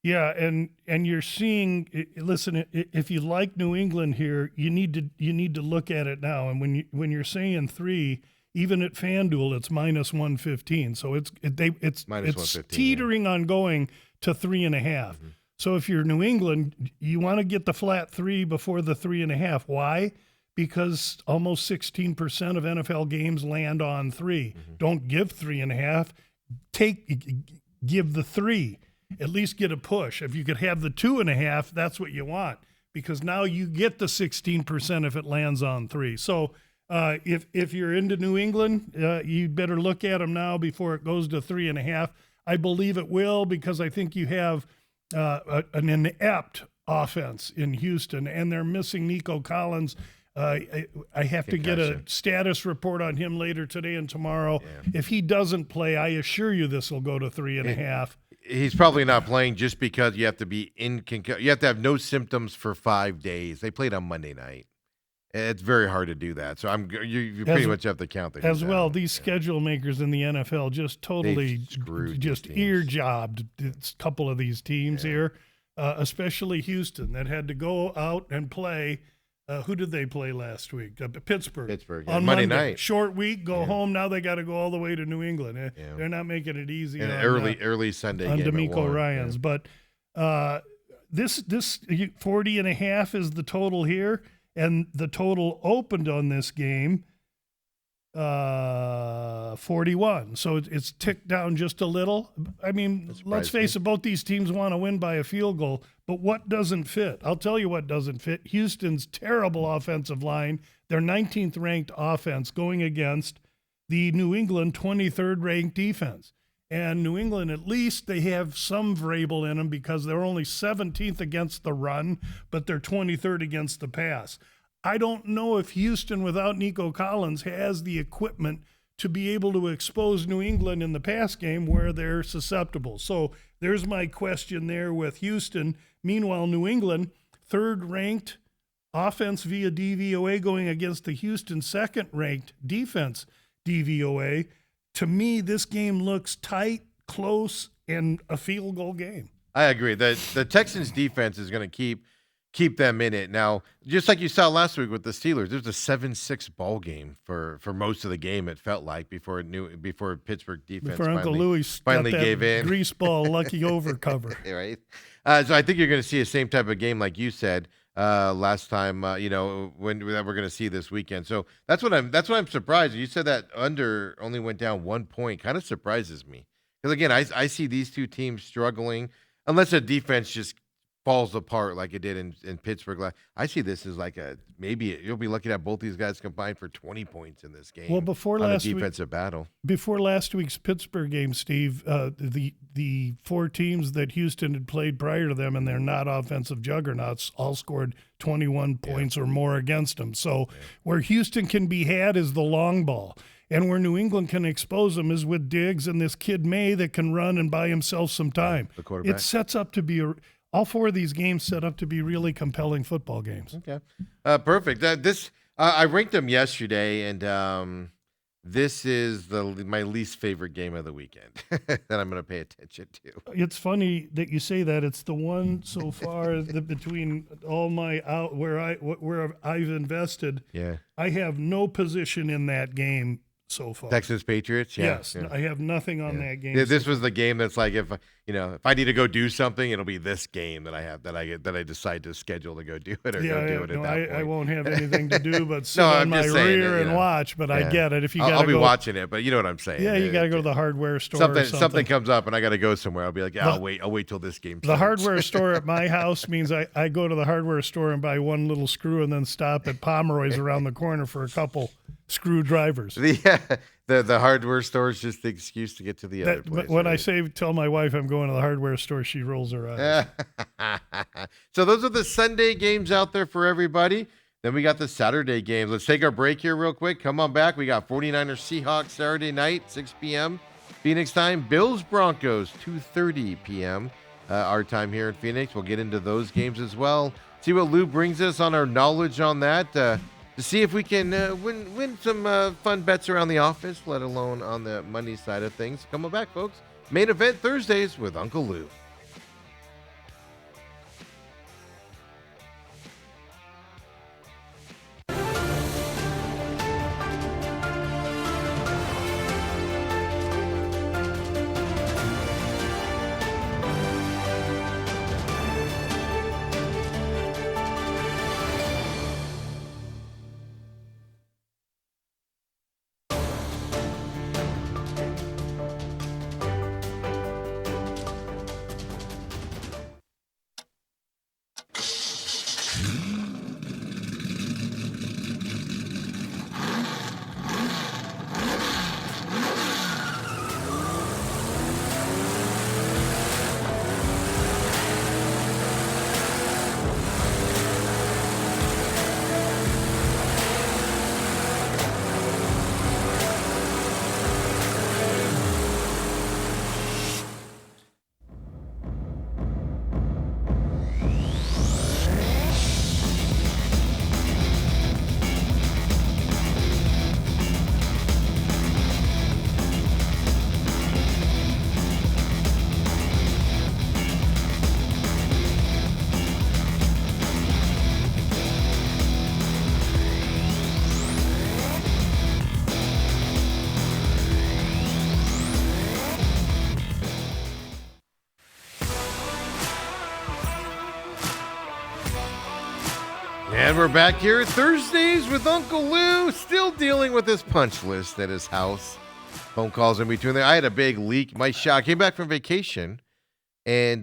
Yeah, and you're seeing. Listen, if you like New England here, you need to look at it now. And when you're saying 3, even at FanDuel, it's minus 115. So it's teetering on going to 3.5. Mm-hmm. So if you're New England, you want to get the flat 3 before the 3.5. Why? Because almost 16% of NFL games land on 3. Mm-hmm. Don't give 3.5. Give the 3. At least get a push. If you could have the 2.5, that's what you want, because now you get the 16% if it lands on 3. So if you're into New England, you'd better look at them now before it goes to 3.5. I believe it will, because I think you have an inept offense in Houston, and they're missing Nico Collins. I have to get a status report on him later today and tomorrow. Yeah. If he doesn't play, I assure you this will go to 3.5. He's probably not playing just because you have to be you have to have no symptoms for 5 days. They played on Monday night, It's very hard to do that. So you pretty much have to count the as well. These schedule makers in the NFL just totally just ear jobbed a couple of these teams here, especially Houston that had to go out and play. Who did they play last week? Pittsburgh on Monday night. Short week, go home. Now they got to go all the way to New England. They're not making it easy. And early Sunday on game D'Amico Ryans, but this 40.5 is the total here. And the total opened on this game 41. So it's ticked down just a little. I mean, let's face it, both these teams want to win by a field goal. But what doesn't fit? I'll tell you what doesn't fit. Houston's terrible offensive line, their 19th ranked offense going against the New England 23rd ranked defense. And New England, at least they have some Vrabel in them because they're only 17th against the run, but they're 23rd against the pass. I don't know if Houston, without Nico Collins, has the equipment to be able to expose New England in the pass game where they're susceptible. So there's my question there with Houston. Meanwhile, New England, third-ranked offense via DVOA going against the Houston second-ranked defense DVOA. To me, this game looks tight, close, and a field goal game. I agree. The Texans defense is going to keep them in it. Now, just like you saw last week with the Steelers, there's a 7-6 ball game for most of the game, it felt like, before Pittsburgh defense Uncle Louis finally gave in. Grease ball lucky over cover. Right. So I think you're going to see the same type of game like you said last time, when that we're going to see this weekend. So that's what I'm surprised. You said that under only went down 1 point. Kind of surprises me. Because again, I see these two teams struggling unless a defense just falls apart like it did in Pittsburgh. I see this as like maybe you'll be looking at both these guys combined for 20 points in this game. Well, before last defensive battle. Before last week's Pittsburgh game, Steve, the four teams that Houston had played prior to them, and they're not offensive juggernauts, all scored 21 points or more against them. So where Houston can be had is the long ball. And where New England can expose them is with Diggs and this kid May that can run and buy himself some time. The quarterback. It sets up to be all four of these games set up to be really compelling football games. Okay, perfect. I ranked them yesterday, and this is my least favorite game of the weekend that I'm going to pay attention to. It's funny that you say that. It's the one so far that between all my where I've invested. Yeah, I have no position in that game so far. Texas Patriots. Yeah. Yes, I have nothing on that game. This was the game that's like if I need to go do something, it'll be this game that I decide to schedule to go do it or go do it at that point. I won't have anything to do but sit on my rear and watch. But I get it. If you I'll be watching it, but you know what I'm saying. Yeah, you got to go to the hardware store. Something comes up and I got to go somewhere. I'll be like, I'll wait till this game starts. The hardware store at my house means I go to the hardware store and buy one little screw and then stop at Pomeroy's around the corner for a couple screwdrivers. The hardware store is just the excuse to get to the other place. But when I tell my wife I'm going to the hardware store, she rolls her eyes. So those are the Sunday games out there for everybody. Then we got the Saturday games. Let's take our break here real quick. Come on back. We got 49ers Seahawks Saturday night, 6 p.m. Phoenix time. Bills Broncos, 2:30 p.m. Our time here in Phoenix. We'll get into those games as well. See what Lou brings us on our knowledge on that. To see if we can win some fun bets around the office, let alone on the money side of things. Come on back, folks. Main Event Thursdays with Uncle Lou. And we're back here Thursdays with Uncle Lou, still dealing with his punch list at his house. Phone calls in between there. I had a big leak. My shower, I came back from vacation, and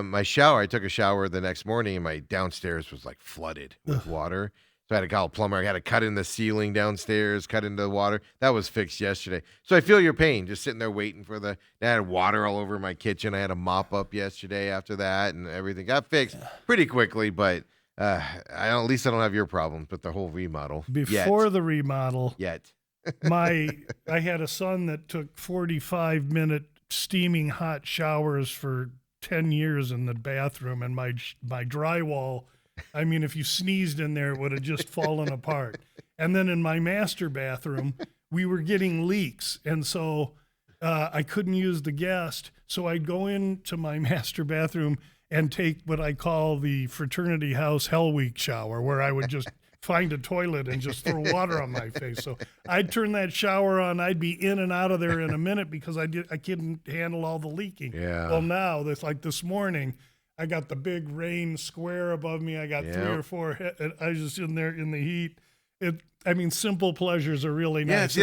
my shower, I took a shower the next morning, and my downstairs was like flooded with water. So I had to call a plumber. I had to cut in the ceiling downstairs, cut into the water. That was fixed yesterday. So I feel your pain, just sitting there waiting for I had water all over my kitchen. I had to mop up yesterday after that, and everything got fixed pretty quickly, but at least I don't have your problems, but the whole remodel. Before the remodel, I had a son that took 45-minute steaming hot showers for 10 years in the bathroom, and my drywall, I mean, if you sneezed in there, it would have just fallen apart. And then in my master bathroom, we were getting leaks, and so I couldn't use the guest, so I'd go into my master bathroom and take what I call the fraternity house Hell Week shower, where I would just find a toilet and just throw water on my face. So I'd turn that shower on. I'd be in and out of there in a minute because I couldn't handle all the leaking. Yeah. Well, now, like this morning, I got the big rain square above me. I got 3 or 4. I was just in there in the heat. Simple pleasures are really nice.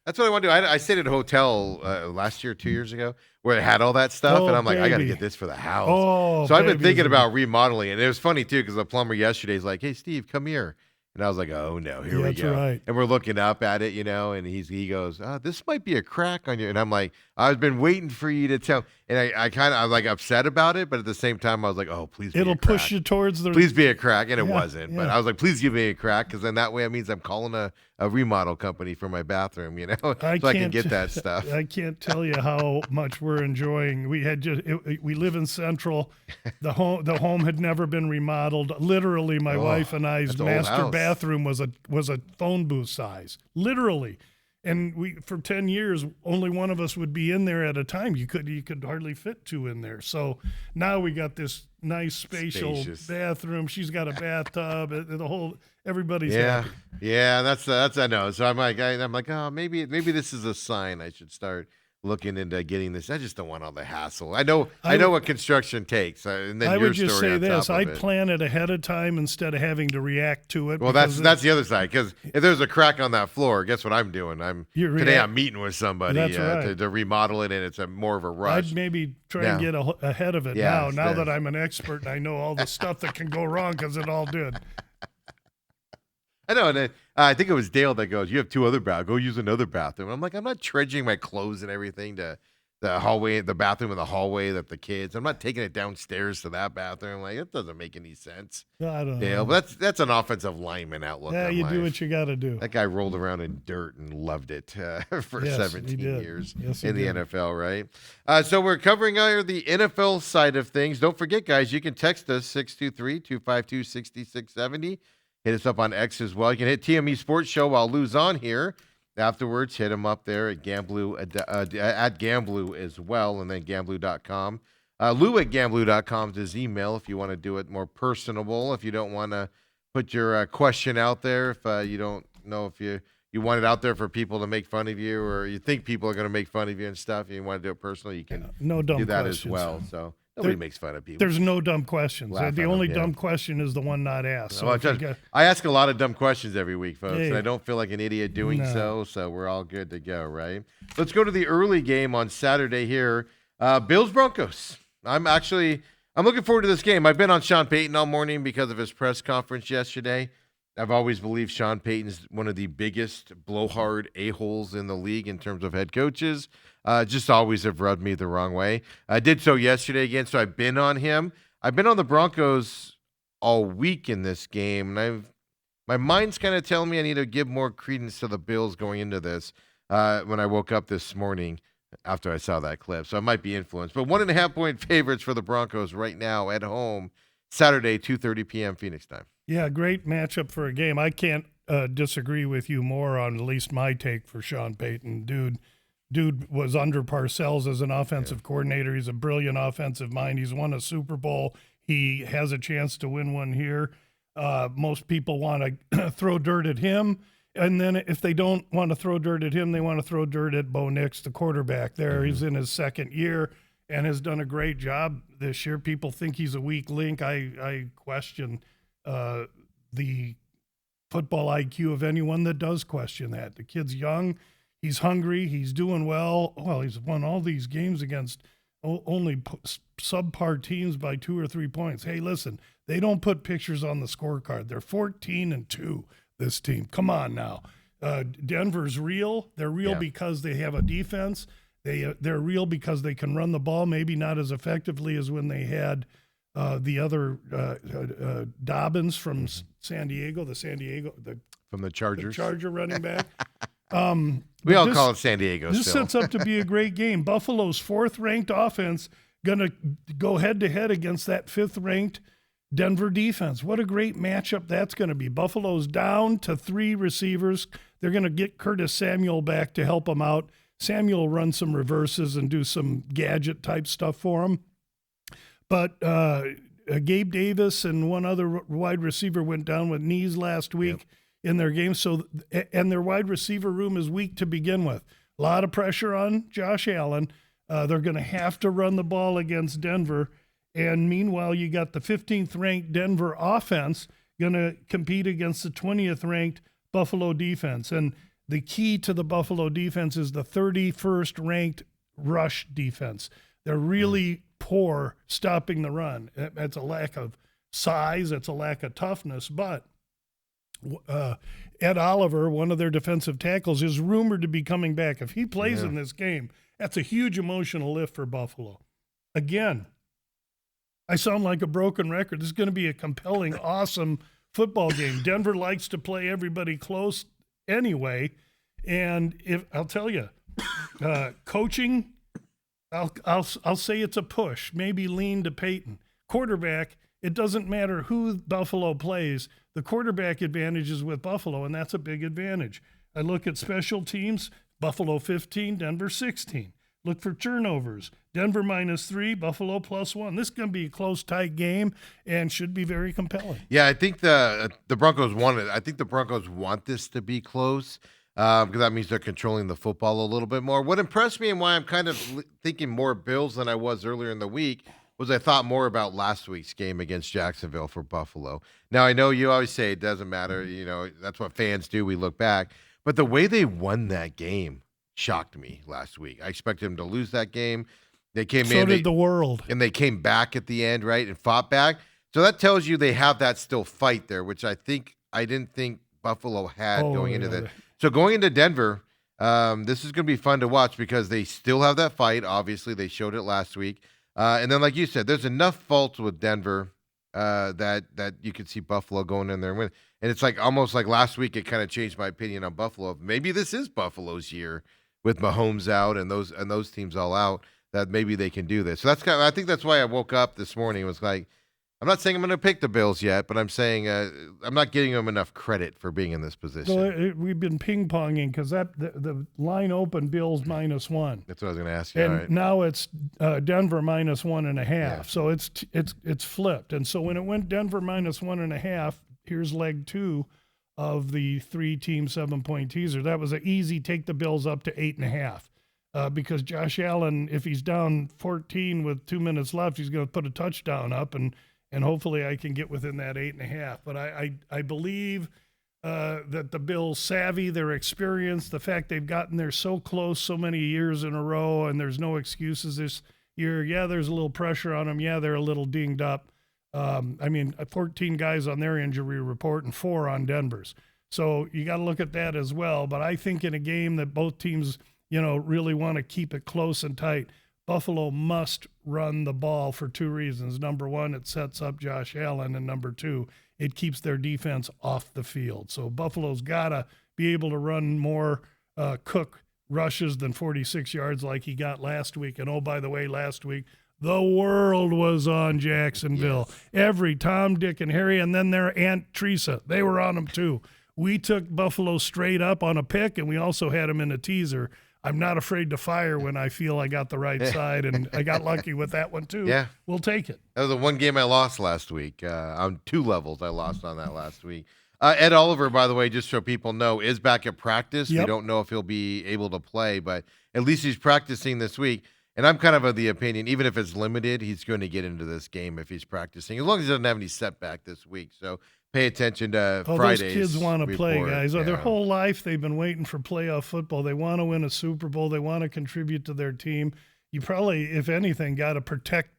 That's what I want to do. I stayed at a hotel last year, 2 years ago, where it had all that stuff, and I'm like, I got to get this for the house. So I've been thinking about remodeling, and it was funny too because the plumber yesterday is like, "Hey, Steve, come here." And I was like, "Oh no, here we go!" Right. And we're looking up at it, and he goes, "This might be a crack on you." And I'm like, "I've been waiting for you to tell." And I'm like upset about it, but at the same time, I was like, "Oh, please, it'll push you towards the. Please be a crack," and it wasn't. But I was like, "Please give me a crack," because then that way it means I'm calling a remodel company for my bathroom, so I can get that stuff. I can't tell you how much we're enjoying. We had we live in Central. The home had never been remodeled. Literally, my wife and I's master bathroom was a phone booth size. Literally. And for 10 years, only one of us would be in there at a time. You could hardly fit 2 in there. So now we got this nice spacious bathroom. She's got a bathtub. Everybody's happy. Yeah, that's I know. So I'm like, oh, maybe this is a sign I should start looking into getting this. I just don't want all the hassle. I know what construction takes. And then I your would just story say this: I'd it. plan it ahead of time instead of having to react to it. Well, that's the other side. Because if there's a crack on that floor, guess what I'm doing? I'm meeting with somebody to remodel it, and it's more of a rush. I'd maybe try and get ahead of it now that I'm an expert and I know all the stuff that can go wrong because it all did. I know, and I think it was Dale that goes, "You have 2 other bathrooms. Go use another bathroom." I'm like, I'm not trudging my clothes and everything to the hallway, the bathroom in the hallway that the kids. I'm not taking it downstairs to that bathroom. Like, it doesn't make any sense. I don't Dale, know. But that's an offensive lineman outlook. Yeah, you life. do what you got to do. That guy rolled around in dirt and loved it for 17 years in the NFL, right? So we're covering the NFL side of things. Don't forget, guys, you can text us 623-252-6670. Hit us up on X as well. You can hit TME Sports Show while Lou's on here. Afterwards, hit him up there at Gamblu, at Gamblu as well, and then Gamblu.com. Lou at Gamblu.com is his email if you want to do it more personable, if you don't want to put your question out there, if you don't know if you want it out there for people to make fun of you, or you think people are going to make fun of you and stuff, and you want to do it personally, you can do that as well. So nobody makes fun of people. There's no dumb questions. The only dumb question is the one not asked. So I ask a lot of dumb questions every week, folks, and I don't feel like an idiot doing so we're all good to go, right? Let's go to the early game on Saturday here. Bills-Broncos. I'm looking forward to this game. I've been on Sean Payton all morning because of his press conference yesterday. I've always believed Sean Payton's one of the biggest blowhard a-holes in the league in terms of head coaches. Just always have rubbed me the wrong way. I did so yesterday again, so I've been on him. I've been on the Broncos all week in this game, and my mind's kind of telling me I need to give more credence to the Bills going into this when I woke up this morning after I saw that clip. So I might be influenced. But 1.5-point favorites for the Broncos right now at home, Saturday, 2:30 p.m. Phoenix time. Yeah, great matchup for a game. I can't disagree with you more on at least my take for Sean Payton. Dude was under Parcells as an offensive coordinator. He's a brilliant offensive mind. He's won a Super Bowl. He has a chance to win one here. Most people want to throw dirt at him. And then if they don't want to throw dirt at him, they want to throw dirt at Bo Nix, the quarterback there. Mm-hmm. He's in his second year and has done a great job this year. People think he's a weak link. I question the football IQ of anyone that does question that. The kid's young, he's hungry, he's doing well. Well, he's won all these games against only subpar teams by 2 or 3 points. Hey, listen, they don't put pictures on the scorecard. They're 14-2, this team. Come on now. Denver's real. They're real because they have a defense. They're real because they can run the ball, maybe not as effectively as when they had the other Dobbins from San Diego, from the Chargers, the Charger running back. We all call it San Diego. This sets up to be a great game. Buffalo's 4th-ranked offense going to go head-to-head against that 5th-ranked Denver defense. What a great matchup that's going to be. Buffalo's down to 3 receivers. They're going to get Curtis Samuel back to help them out. Samuel will run some reverses and do some gadget-type stuff for him. But Gabe Davis and one other wide receiver went down with knees last week in their game. And their wide receiver room is weak to begin with. A lot of pressure on Josh Allen. They're going to have to run the ball against Denver. And meanwhile, you got the 15th-ranked Denver offense going to compete against the 20th-ranked Buffalo defense. And the key to the Buffalo defense is the 31st-ranked rush defense. They're really poor stopping the run. That's a lack of size. It's a lack of toughness. But Ed Oliver, one of their defensive tackles, is rumored to be coming back. If he plays in this game, that's a huge emotional lift for Buffalo. Again, I sound like a broken record. This is going to be a compelling, awesome football game. Denver likes to play everybody close anyway. And if I'll tell you, coaching, I'll say it's a push, maybe lean to Peyton. Quarterback, it doesn't matter who Buffalo plays. The quarterback advantage is with Buffalo, and that's a big advantage. I look at special teams, Buffalo 15, Denver 16. Look for turnovers. Denver -3, Buffalo +1. This is going to be a close, tight game and should be very compelling. Yeah, I think the Broncos want it. I think the Broncos want this to be close because that means they're controlling the football a little bit more. What impressed me and why I'm kind of thinking more Bills than I was earlier in the week was I thought more about last week's game against Jacksonville for Buffalo. Now, I know you always say it doesn't matter. You know, that's what fans do. We look back. But the way they won that game shocked me last week. I expected them to lose that game. They came in. So did the world. And they came back at the end, right, and fought back. So that tells you they have that still fight there, which I didn't think Buffalo had going into that. So going into Denver, this is going to be fun to watch because they still have that fight. Obviously, they showed it last week. And then, like you said, there's enough faults with Denver that you could see Buffalo going in there and win. And it's like almost like last week it kind of changed my opinion on Buffalo. Maybe this is Buffalo's year with Mahomes out and those teams all out, that maybe they can do this. So I think that's why I woke up this morning and was like, I'm not saying I'm going to pick the Bills yet, but I'm saying I'm not giving them enough credit for being in this position. So we've been ping-ponging because the line opened Bills -1. That's what I was going to ask you. And now it's Denver -1.5. Yeah. So it's flipped. And so when it went Denver -1.5, here's leg 2 of the 3-team 7-point teaser. That was an easy take the Bills up to 8.5 because Josh Allen, if he's down 14 with 2 minutes left, he's going to put a touchdown up, and hopefully I can get within that 8.5. But I believe that the Bills savvy, their experience, the fact they've gotten there so close so many years in a row, and there's no excuses this year. Yeah, there's a little pressure on them. Yeah, they're a little dinged up. 14 guys on their injury report and 4 on Denver's. So you got to look at that as well. But I think in a game that both teams, really want to keep it close and tight, Buffalo must run the ball for 2 reasons. Number 1, it sets up Josh Allen, and number 2, it keeps their defense off the field. So Buffalo's got to be able to run more Cook rushes than 46 yards like he got last week. And, oh, by the way, last week, the world was on Jacksonville. Yes. Every Tom, Dick, and Harry, and then their Aunt Teresa, they were on them too. We took Buffalo straight up on a pick, and we also had them in a teaser. I'm not afraid to fire when I feel I got the right side, and I got lucky with that one too. Yeah. We'll take it. That was the one game I lost last week. On 2 levels, I lost on that last week. Ed Oliver, by the way, just so people know, is back at practice. Yep. We don't know if he'll be able to play, but at least he's practicing this week. And I'm kind of the opinion, even if it's limited, he's going to get into this game if he's practicing, as long as he doesn't have any setback this week. So pay attention to Fridays. Friday's Those kids want to play, guys. Yeah. Their whole life they've been waiting for playoff football. They want to win a Super Bowl. They want to contribute to their team. You probably, if anything, got to protect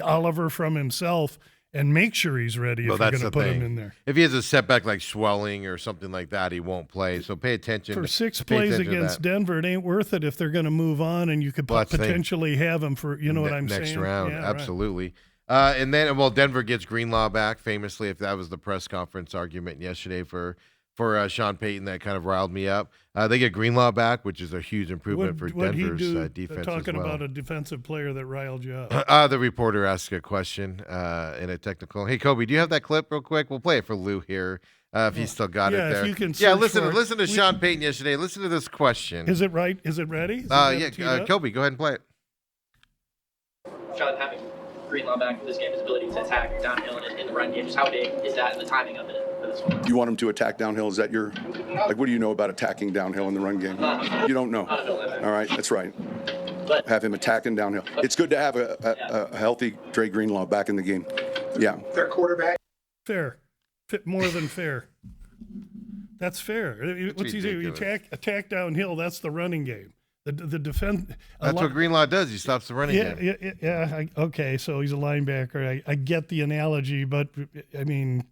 Oliver from himself and make sure he's ready if you're going to put him in there. If he has a setback like swelling or something like that, he won't play. So pay attention. For 6 plays against Denver, it ain't worth it if they're going to move on and you could potentially have him for, you know what I'm saying? Next round, yeah, absolutely. And then, Denver gets Greenlaw back, famously, if that was the press conference argument yesterday for Sean Payton that kind of riled me up. They get Greenlaw back, which is a huge improvement for Denver's defense talking as well. about a defensive player that riled you up. The reporter asked a question in a technical. Hey, Kobe, do you have that clip real quick? We'll play it for Lou here if he's still got it there. If you can listen to Sean Payton yesterday. Listen to this question. Is it right? Is it ready? Kobe, go ahead and play it. Sean, having Greenlaw back for this game, his ability to attack downhill and in the run game, just how big is that and the timing of it for this one? You want him to attack downhill? Is that your, what do you know about attacking downhill in the run game? You don't know. All right, that's right. Have him attacking downhill. It's good to have a healthy Dre Greenlaw back in the game. Yeah. Fair quarterback. Fair. More than fair. That's fair. What's he do? Attack downhill, that's the running game. The defense. That's what Greenlaw does. He stops the running game. Yeah. Okay, so he's a linebacker. I get the analogy, but I mean,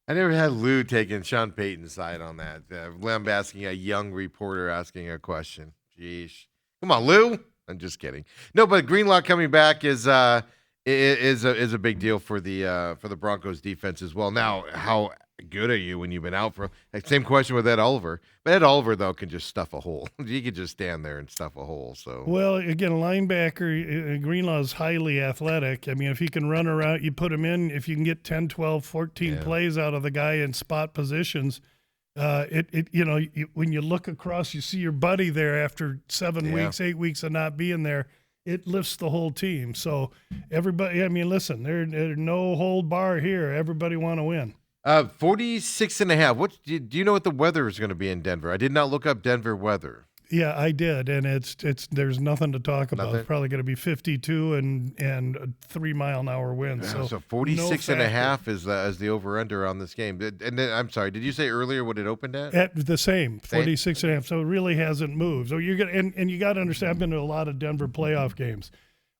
I never had Lou taking Sean Payton's side on that. I'm asking a young reporter asking a question. Jeez, come on, Lou. I'm just kidding. No, but Greenlaw coming back is a big deal for the Broncos defense as well. Now, how good are you when you've been out for? Same question with Ed Oliver, but Ed Oliver though can just stuff a hole. He could just stand there and stuff a hole. So well, again, a linebacker, Greenlaw is highly athletic. I mean, if he can run around, you put him in. If you can get 10, 12, 14 plays out of the guy in spot positions, when you look across, you see your buddy there after 7 weeks, 8 weeks of not being there. It lifts the whole team. So everybody, I mean, listen, there's no hold bar here. Everybody want to win. 46.5. What do you know what the weather is going to be in Denver? I did not look up Denver weather. Yeah, I did, and it's there's nothing to talk about. It's probably going to be 52 and a 3-mile-an-hour wind. So 46.5 is the over/under on this game. And then, I'm sorry, did you say earlier what it opened at? At the same 46.5. So it really hasn't moved. So you're gonna and you got to understand. I've been to a lot of Denver playoff games.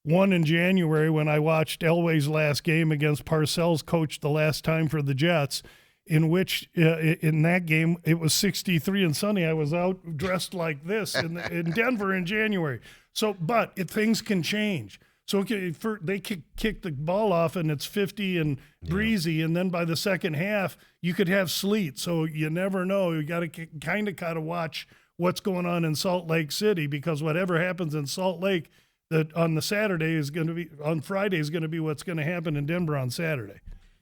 One in January when I watched Elway's last game against Parcells coach the last time for the Jets, in which in that game it was 63 and sunny. I was out dressed like this in Denver in January. So, but things can change. So they kick the ball off and it's 50 and breezy, and then by the second half you could have sleet. So you never know. You got to kind of watch what's going on in Salt Lake City, because whatever happens in Salt Lake that on the Saturday is going to be on Friday is going to be what's going to happen in Denver on Saturday.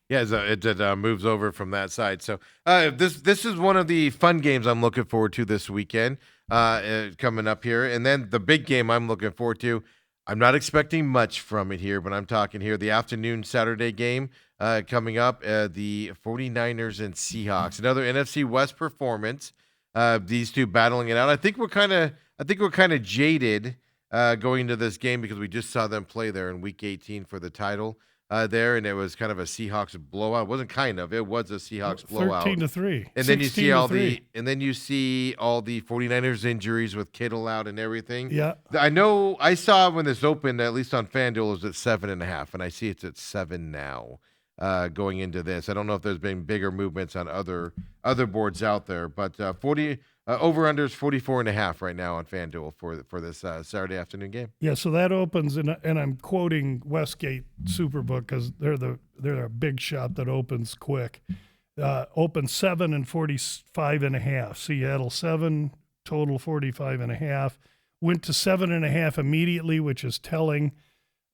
Yeah, it moves over from that side. So this is one of the fun games I'm looking forward to this weekend coming up here. And then the big game I'm looking forward to, I'm not expecting much from it here, but I'm talking here the afternoon Saturday game coming up, the 49ers and Seahawks. Another NFC West performance, these two battling it out. I think we're kind of jaded going into this game because we just saw them play there in Week 18 for the title there, and it was kind of a Seahawks blowout. It wasn't kind of; it was a Seahawks blowout, 13-3. And then you see all the 49ers injuries with Kittle out and everything. Yeah, I saw when this opened, at least on FanDuel, it was at 7.5, and I see it's at 7 now. Going into this, I don't know if there's been bigger movements on other boards out there, but 40. Over-under is 44.5 right now on FanDuel for this Saturday afternoon game. Yeah, so that opens, and I'm quoting Westgate Superbook because they're a big shot that opens quick. Opens 7 and 45.5. Seattle 7, total 45.5. Went to 7.5 immediately, which is telling.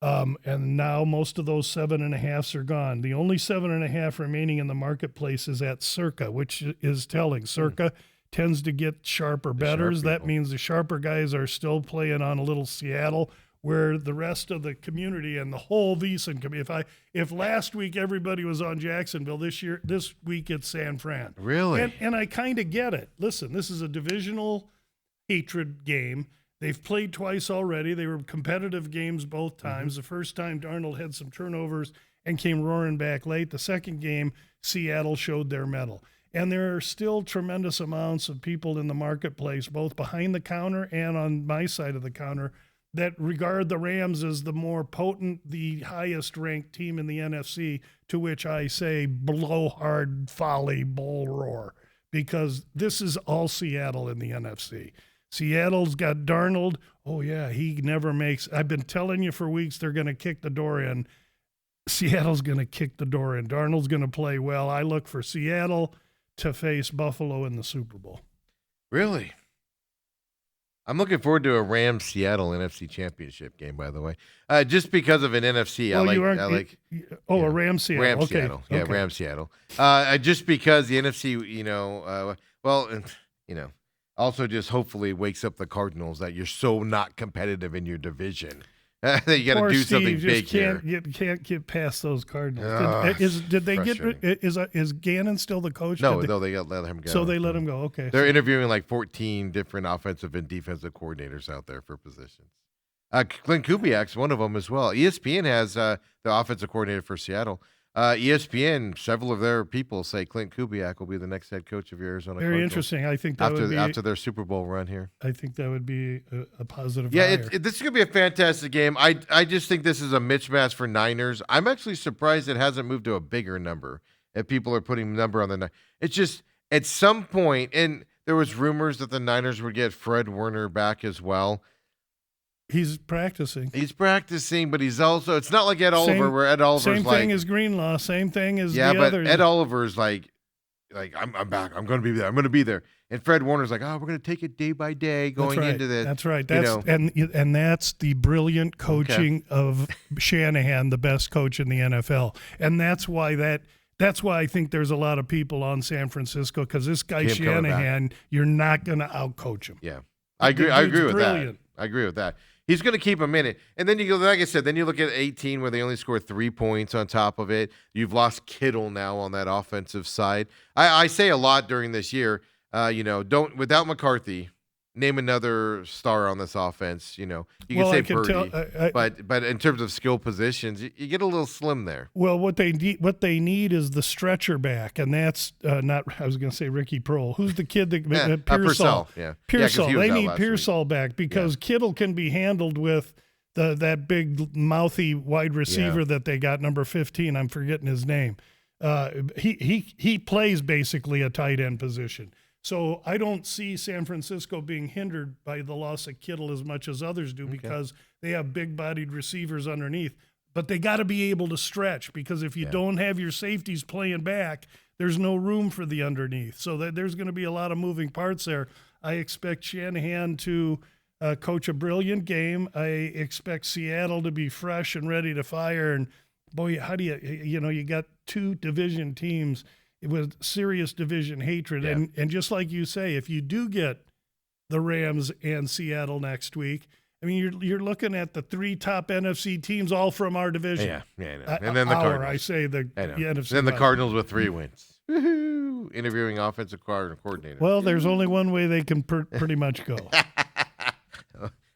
And now most of those 7.5s are gone. The only 7.5 remaining in the marketplace is at Circa, which is telling. Circa tends to get sharper bettors. That means the sharper guys are still playing on a little Seattle, where the rest of the community and the whole VSiN community. If last week everybody was on Jacksonville, this week it's San Fran. Really? And I kind of get it. Listen, this is a divisional hatred game. They've played twice already. They were competitive games both times. The first time Darnold had some turnovers and came roaring back late. The second game, Seattle showed their mettle. And there are still tremendous amounts of people in the marketplace, both behind the counter and on my side of the counter, that regard the Rams as the more potent, the highest ranked team in the NFC, to which I say blowhard folly, bull roar, because this is all Seattle in the NFC. Seattle's got Darnold. Oh, yeah, he never makes – I've been telling you for weeks they're going to kick the door in. Seattle's going to kick the door in. Darnold's going to play well. I look for Seattle to face Buffalo in the Super Bowl. Really? I'm looking forward to a Rams-Seattle NFC Championship game, by the way. Just because of an NFC. A Rams-Seattle. Rams-Seattle. Okay. Yeah, Rams-Seattle. Just because the NFC, also just hopefully wakes up the Cardinals that you're so not competitive in your division. You got to do something big here. You can't get past those Cardinals. Did they get? Is Gannon still the coach? No, they let him go. So they let him go. Okay. They're interviewing like 14 different offensive and defensive coordinators out there for positions. Clint Kubiak's one of them as well. ESPN has the offensive coordinator for Seattle. ESPN, several of their people say Clint Kubiak will be the next head coach of your Arizona Cardinals. Very interesting. I think that would be after their Super Bowl run here. I think that would be a positive. Yeah, this is gonna be a fantastic game. I just think this is a mismatch for Niners. I'm actually surprised it hasn't moved to a bigger number. If people are putting a number on the, it's just at some point, and there was rumors that the Niners would get Fred Warner back as well. He's practicing. But he's also. It's not like Ed Oliver, where Ed Oliver's same thing as Greenlaw. Same thing as the others. Ed Oliver's like I'm back. I'm going to be there. I'm going to be there. And Fred Warner's like, we're going to take it day by day going into this. That's right. And that's the brilliant coaching of Shanahan, the best coach in the NFL. And that's why I think there's a lot of people on San Francisco, because this guy Shanahan, you're not going to outcoach him. Yeah, I agree with that. I agree with that. He's going to keep him in it. And then you go, like I said, then you look at 18 where they only scored 3 points on top of it. You've lost Kittle now on that offensive side. I say a lot during this year, without McCarthy, name another star on this offense. You can say Purdy, but in terms of skill positions, you get a little slim there. Well, what they need is the stretcher back, and that's not. I was going to say Ricky Prohl. Who's the kid that Pearsall? Pearsall. They need Pearsall back because Kittle can be handled with that big mouthy wide receiver that they got, number 15. I'm forgetting his name. He plays basically a tight end position. So I don't see San Francisco being hindered by the loss of Kittle as much as others do, because they have big-bodied receivers underneath. But they got to be able to stretch, because if you don't have your safeties playing back, there's no room for the underneath. So there's going to be a lot of moving parts there. I expect Shanahan to coach a brilliant game. I expect Seattle to be fresh and ready to fire. And, boy, how do you got two division teams with serious division hatred. Yeah. And just like you say, if you do get the Rams and Seattle next week, I mean, you're looking at the 3 top NFC teams, all from our division. Yeah. And then the Cardinals. I say the NFC. Then the Cardinals with 3 wins. Woo-hoo. Interviewing offensive coordinator. Well, there's only one way they can pretty much go.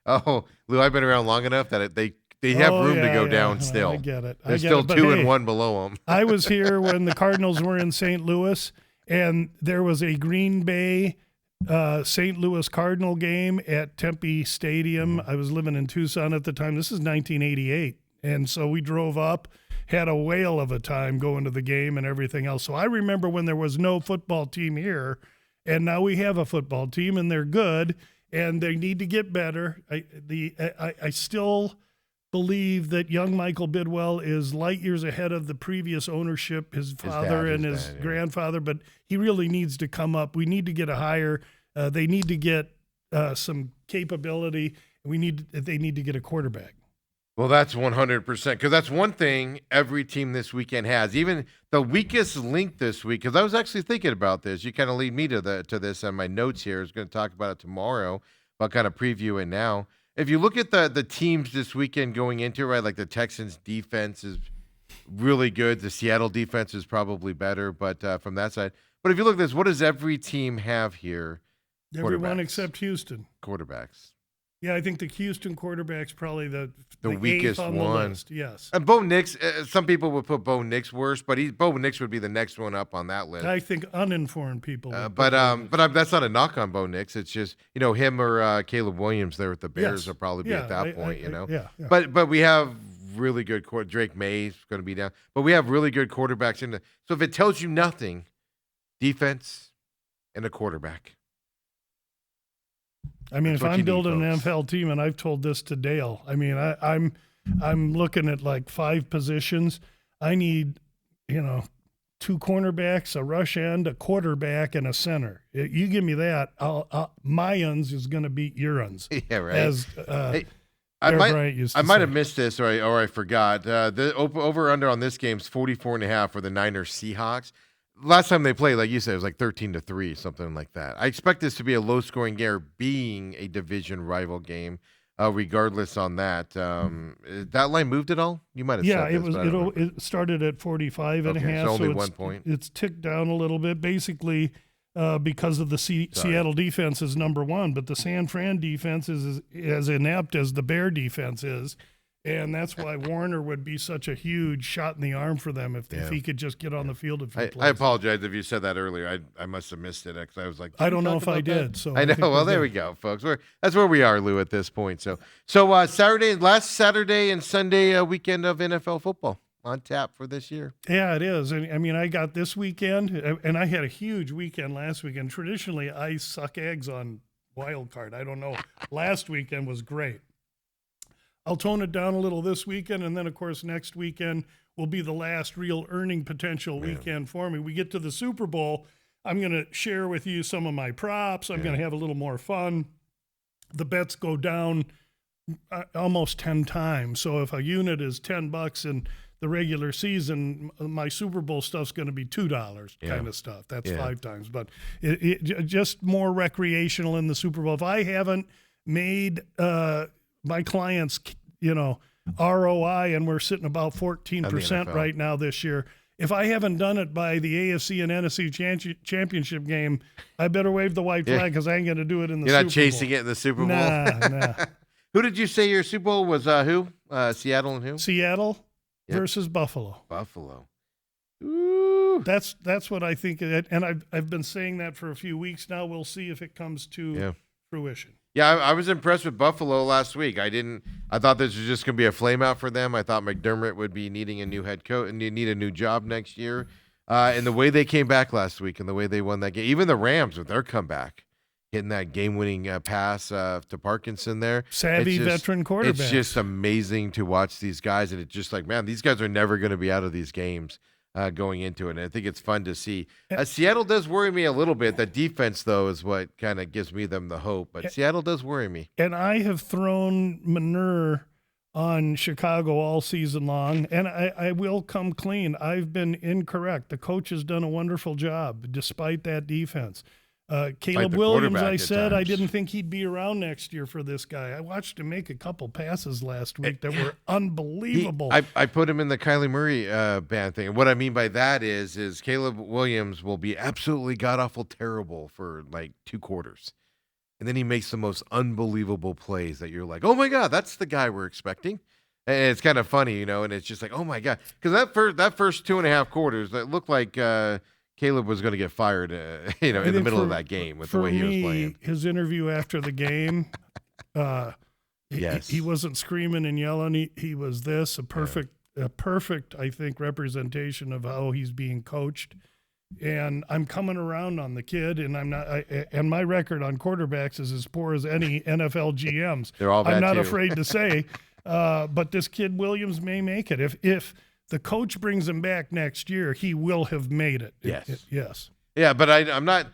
Oh, Lou, I've been around long enough that they have room to go down still. I get it. There's still 2 and 1 below them. I was here when the Cardinals were in St. Louis, and there was a Green Bay St. Louis Cardinal game at Tempe Stadium. I was living in Tucson at the time. This is 1988. And so we drove up, had a whale of a time going to the game and everything else. So I remember when there was no football team here, and now we have a football team, and they're good, and they need to get better. I still believe that young Michael Bidwell is light years ahead of the previous ownership, his father and his grandfather, but he really needs to come up. We need to get a hire. They need to get some capability. They need to get a quarterback. Well, that's 100%, because that's one thing every team this weekend has. Even the weakest link this week, because I was actually thinking about this. You kind of lead me to this on my notes here. I was going to talk about it tomorrow, but kind of preview it now. If you look at the teams this weekend going into, right, like the Texans defense is really good. The Seattle defense is probably better, but from that side. But if you look at this, what does every team have here? Everyone except Houston. Quarterbacks. Yeah, I think the Houston quarterback's probably the weakest on one. The list. Yes. And Bo Nix, some people would put Bo Nix worse, but Bo Nix would be the next one up on that list. I think uninformed people. But that's not a knock on Bo Nix. It's just, him or Caleb Williams there with the Bears will probably be at that point, Yeah. But we have really good Drake May's going to be down. But we have really good quarterbacks in the. So if it tells you nothing, defense and a quarterback. I mean, if I'm building an NFL team, and I've told this to Dale, I mean, I'm looking at like 5 positions. I need, 2 cornerbacks, a rush end, a quarterback, and a center. You give me that, my uns is going to beat your uns. Yeah, right. As I might have missed this, or I forgot. The over under on this game is 44.5 for the Niners Seahawks. Last time they played, like you said, it was like 13-3, something like that. I expect this to be a low-scoring game, being a division rival game. Regardless on that, that line moved at all? You might have said this. Yeah, it started at 45.5. So only 1 point. It's ticked down a little bit, basically because of the Seattle defense is number 1, but the San Fran defense is as inept as the Bear defense is. And that's why Warner would be such a huge shot in the arm for them if he could just get on the field. I apologize if you said that earlier. I must have missed it because I was like, I don't know if I did. So I know. Well, there we go, folks. That's where we are, Lou, at this point. So last Saturday and Sunday weekend of NFL football on tap for this year. Yeah, it is. And I mean, I got this weekend, and I had a huge weekend last weekend. Traditionally, I suck eggs on wild card. I don't know. Last weekend was great. I'll tone it down a little this weekend, and then, of course, next weekend will be the last real earning potential weekend for me. We get to the Super Bowl, I'm going to share with you some of my props. I'm going to have a little more fun. The bets go down almost 10 times. So if a unit is $10 in the regular season, my Super Bowl stuff's going to be $2 kind of stuff. That's 5 times. But it just more recreational in the Super Bowl. If I haven't made my clients, ROI, and we're sitting about 14% right now this year. If I haven't done it by the AFC and NFC championship game, I better wave the white flag because I ain't going to do it in the Super Bowl. You're not chasing it in the Super Bowl? Nah. Who did you say your Super Bowl was? Who? Seattle and who? Seattle versus Buffalo. Buffalo. Ooh. That's what I think. And I've been saying that for a few weeks now. We'll see if it comes to fruition. Yeah, I was impressed with Buffalo last week. I thought this was just going to be a flame out for them. I thought McDermott would be needing a new head coach and need a new job next year. And the way they came back last week and the way they won that game, even the Rams with their comeback, hitting that game-winning pass to Parkinson there. Savvy veteran quarterback. It's just amazing to watch these guys, and it's just like, man, these guys are never going to be out of these games going into it. And I think it's fun to see. Seattle does worry me a little bit. The defense, though, is what kind of gives me the hope. But Seattle does worry me. And I have thrown manure on Chicago all season long, and I will come clean. I've been incorrect. The coach has done a wonderful job despite that defense. Caleb Williams, I said I didn't think he'd be around next year for this guy. I watched him make a couple passes last week that were unbelievable. I put him in the Kyler Murray band thing. And what I mean by that is Caleb Williams will be absolutely god-awful terrible for like 2 quarters. And then he makes the most unbelievable plays that you're like, oh, my God, that's the guy we're expecting. And it's kind of funny, and it's just like, oh, my God. Because that first 2.5 quarters, that looked like Caleb was going to get fired, in the middle of that game with the way he was playing. His interview after the game, he wasn't screaming and yelling. He was a perfect, I think, representation of how he's being coached. And I'm coming around on the kid, and I'm not. And my record on quarterbacks is as poor as any NFL GMs. They're all bad I'm not too. afraid to say, but this kid Williams may make it if the coach brings him back next year, he will have made it. Yes. Yeah, but I'm not.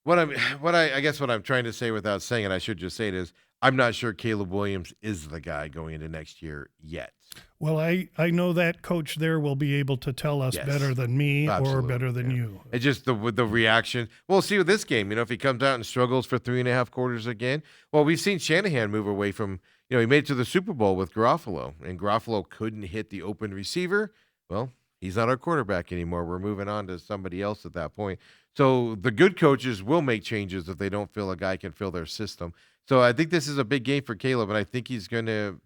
I guess what I'm trying to say without saying it, I should just say it is, I'm not sure Caleb Williams is the guy going into next year yet. Well, I know that coach there will be able to tell us better than me or better than you. It's just the reaction. We'll see with this game. If he comes out and struggles for 3.5 quarters again. Well, we've seen Shanahan move away from. He made it to the Super Bowl with Garoppolo, and Garoppolo couldn't hit the open receiver. Well, he's not our quarterback anymore. We're moving on to somebody else at that point. So the good coaches will make changes if they don't feel a guy can fill their system. So I think this is a big game for Caleb, and I think he's going to,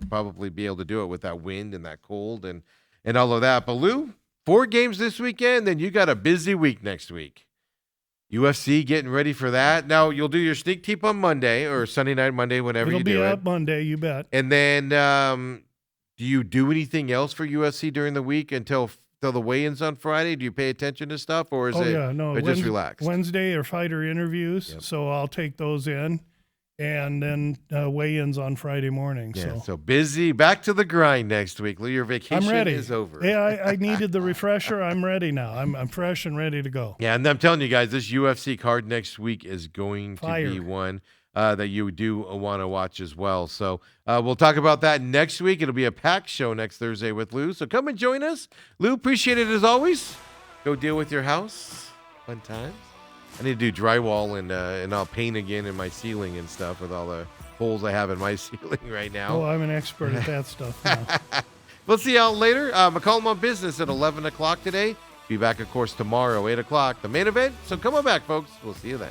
probably be able to do it with that wind and that cold and all of that. But Lou, 4 games this weekend, then you got a busy week next week. UFC getting ready for that. Now you'll do your sneak peek on Monday or Sunday night, Monday, whenever you do it. It'll be out Monday, you bet. And then, do you do anything else for UFC during the week until the weigh-ins on Friday? Do you pay attention to stuff, or is just relaxed? Wednesday are fighter interviews, so I'll take those in. And then weigh-ins on Friday morning. Yeah, so busy. Back to the grind next week. Lou, your vacation is over. Yeah, I needed the refresher. I'm ready now. I'm fresh and ready to go. Yeah, and I'm telling you guys, this UFC card next week is going to be one that you do want to watch as well. So we'll talk about that next week. It'll be a packed show next Thursday with Lou. So come and join us. Lou, appreciate it as always. Go deal with your house. Fun times. I need to do drywall and I'll paint again in my ceiling and stuff with all the holes I have in my ceiling right now. Oh, I'm an expert at that stuff now. We'll see y'all later. McCollum on Business at 11 o'clock today. Be back, of course, tomorrow, 8 o'clock, the main event. So come on back, folks. We'll see you then.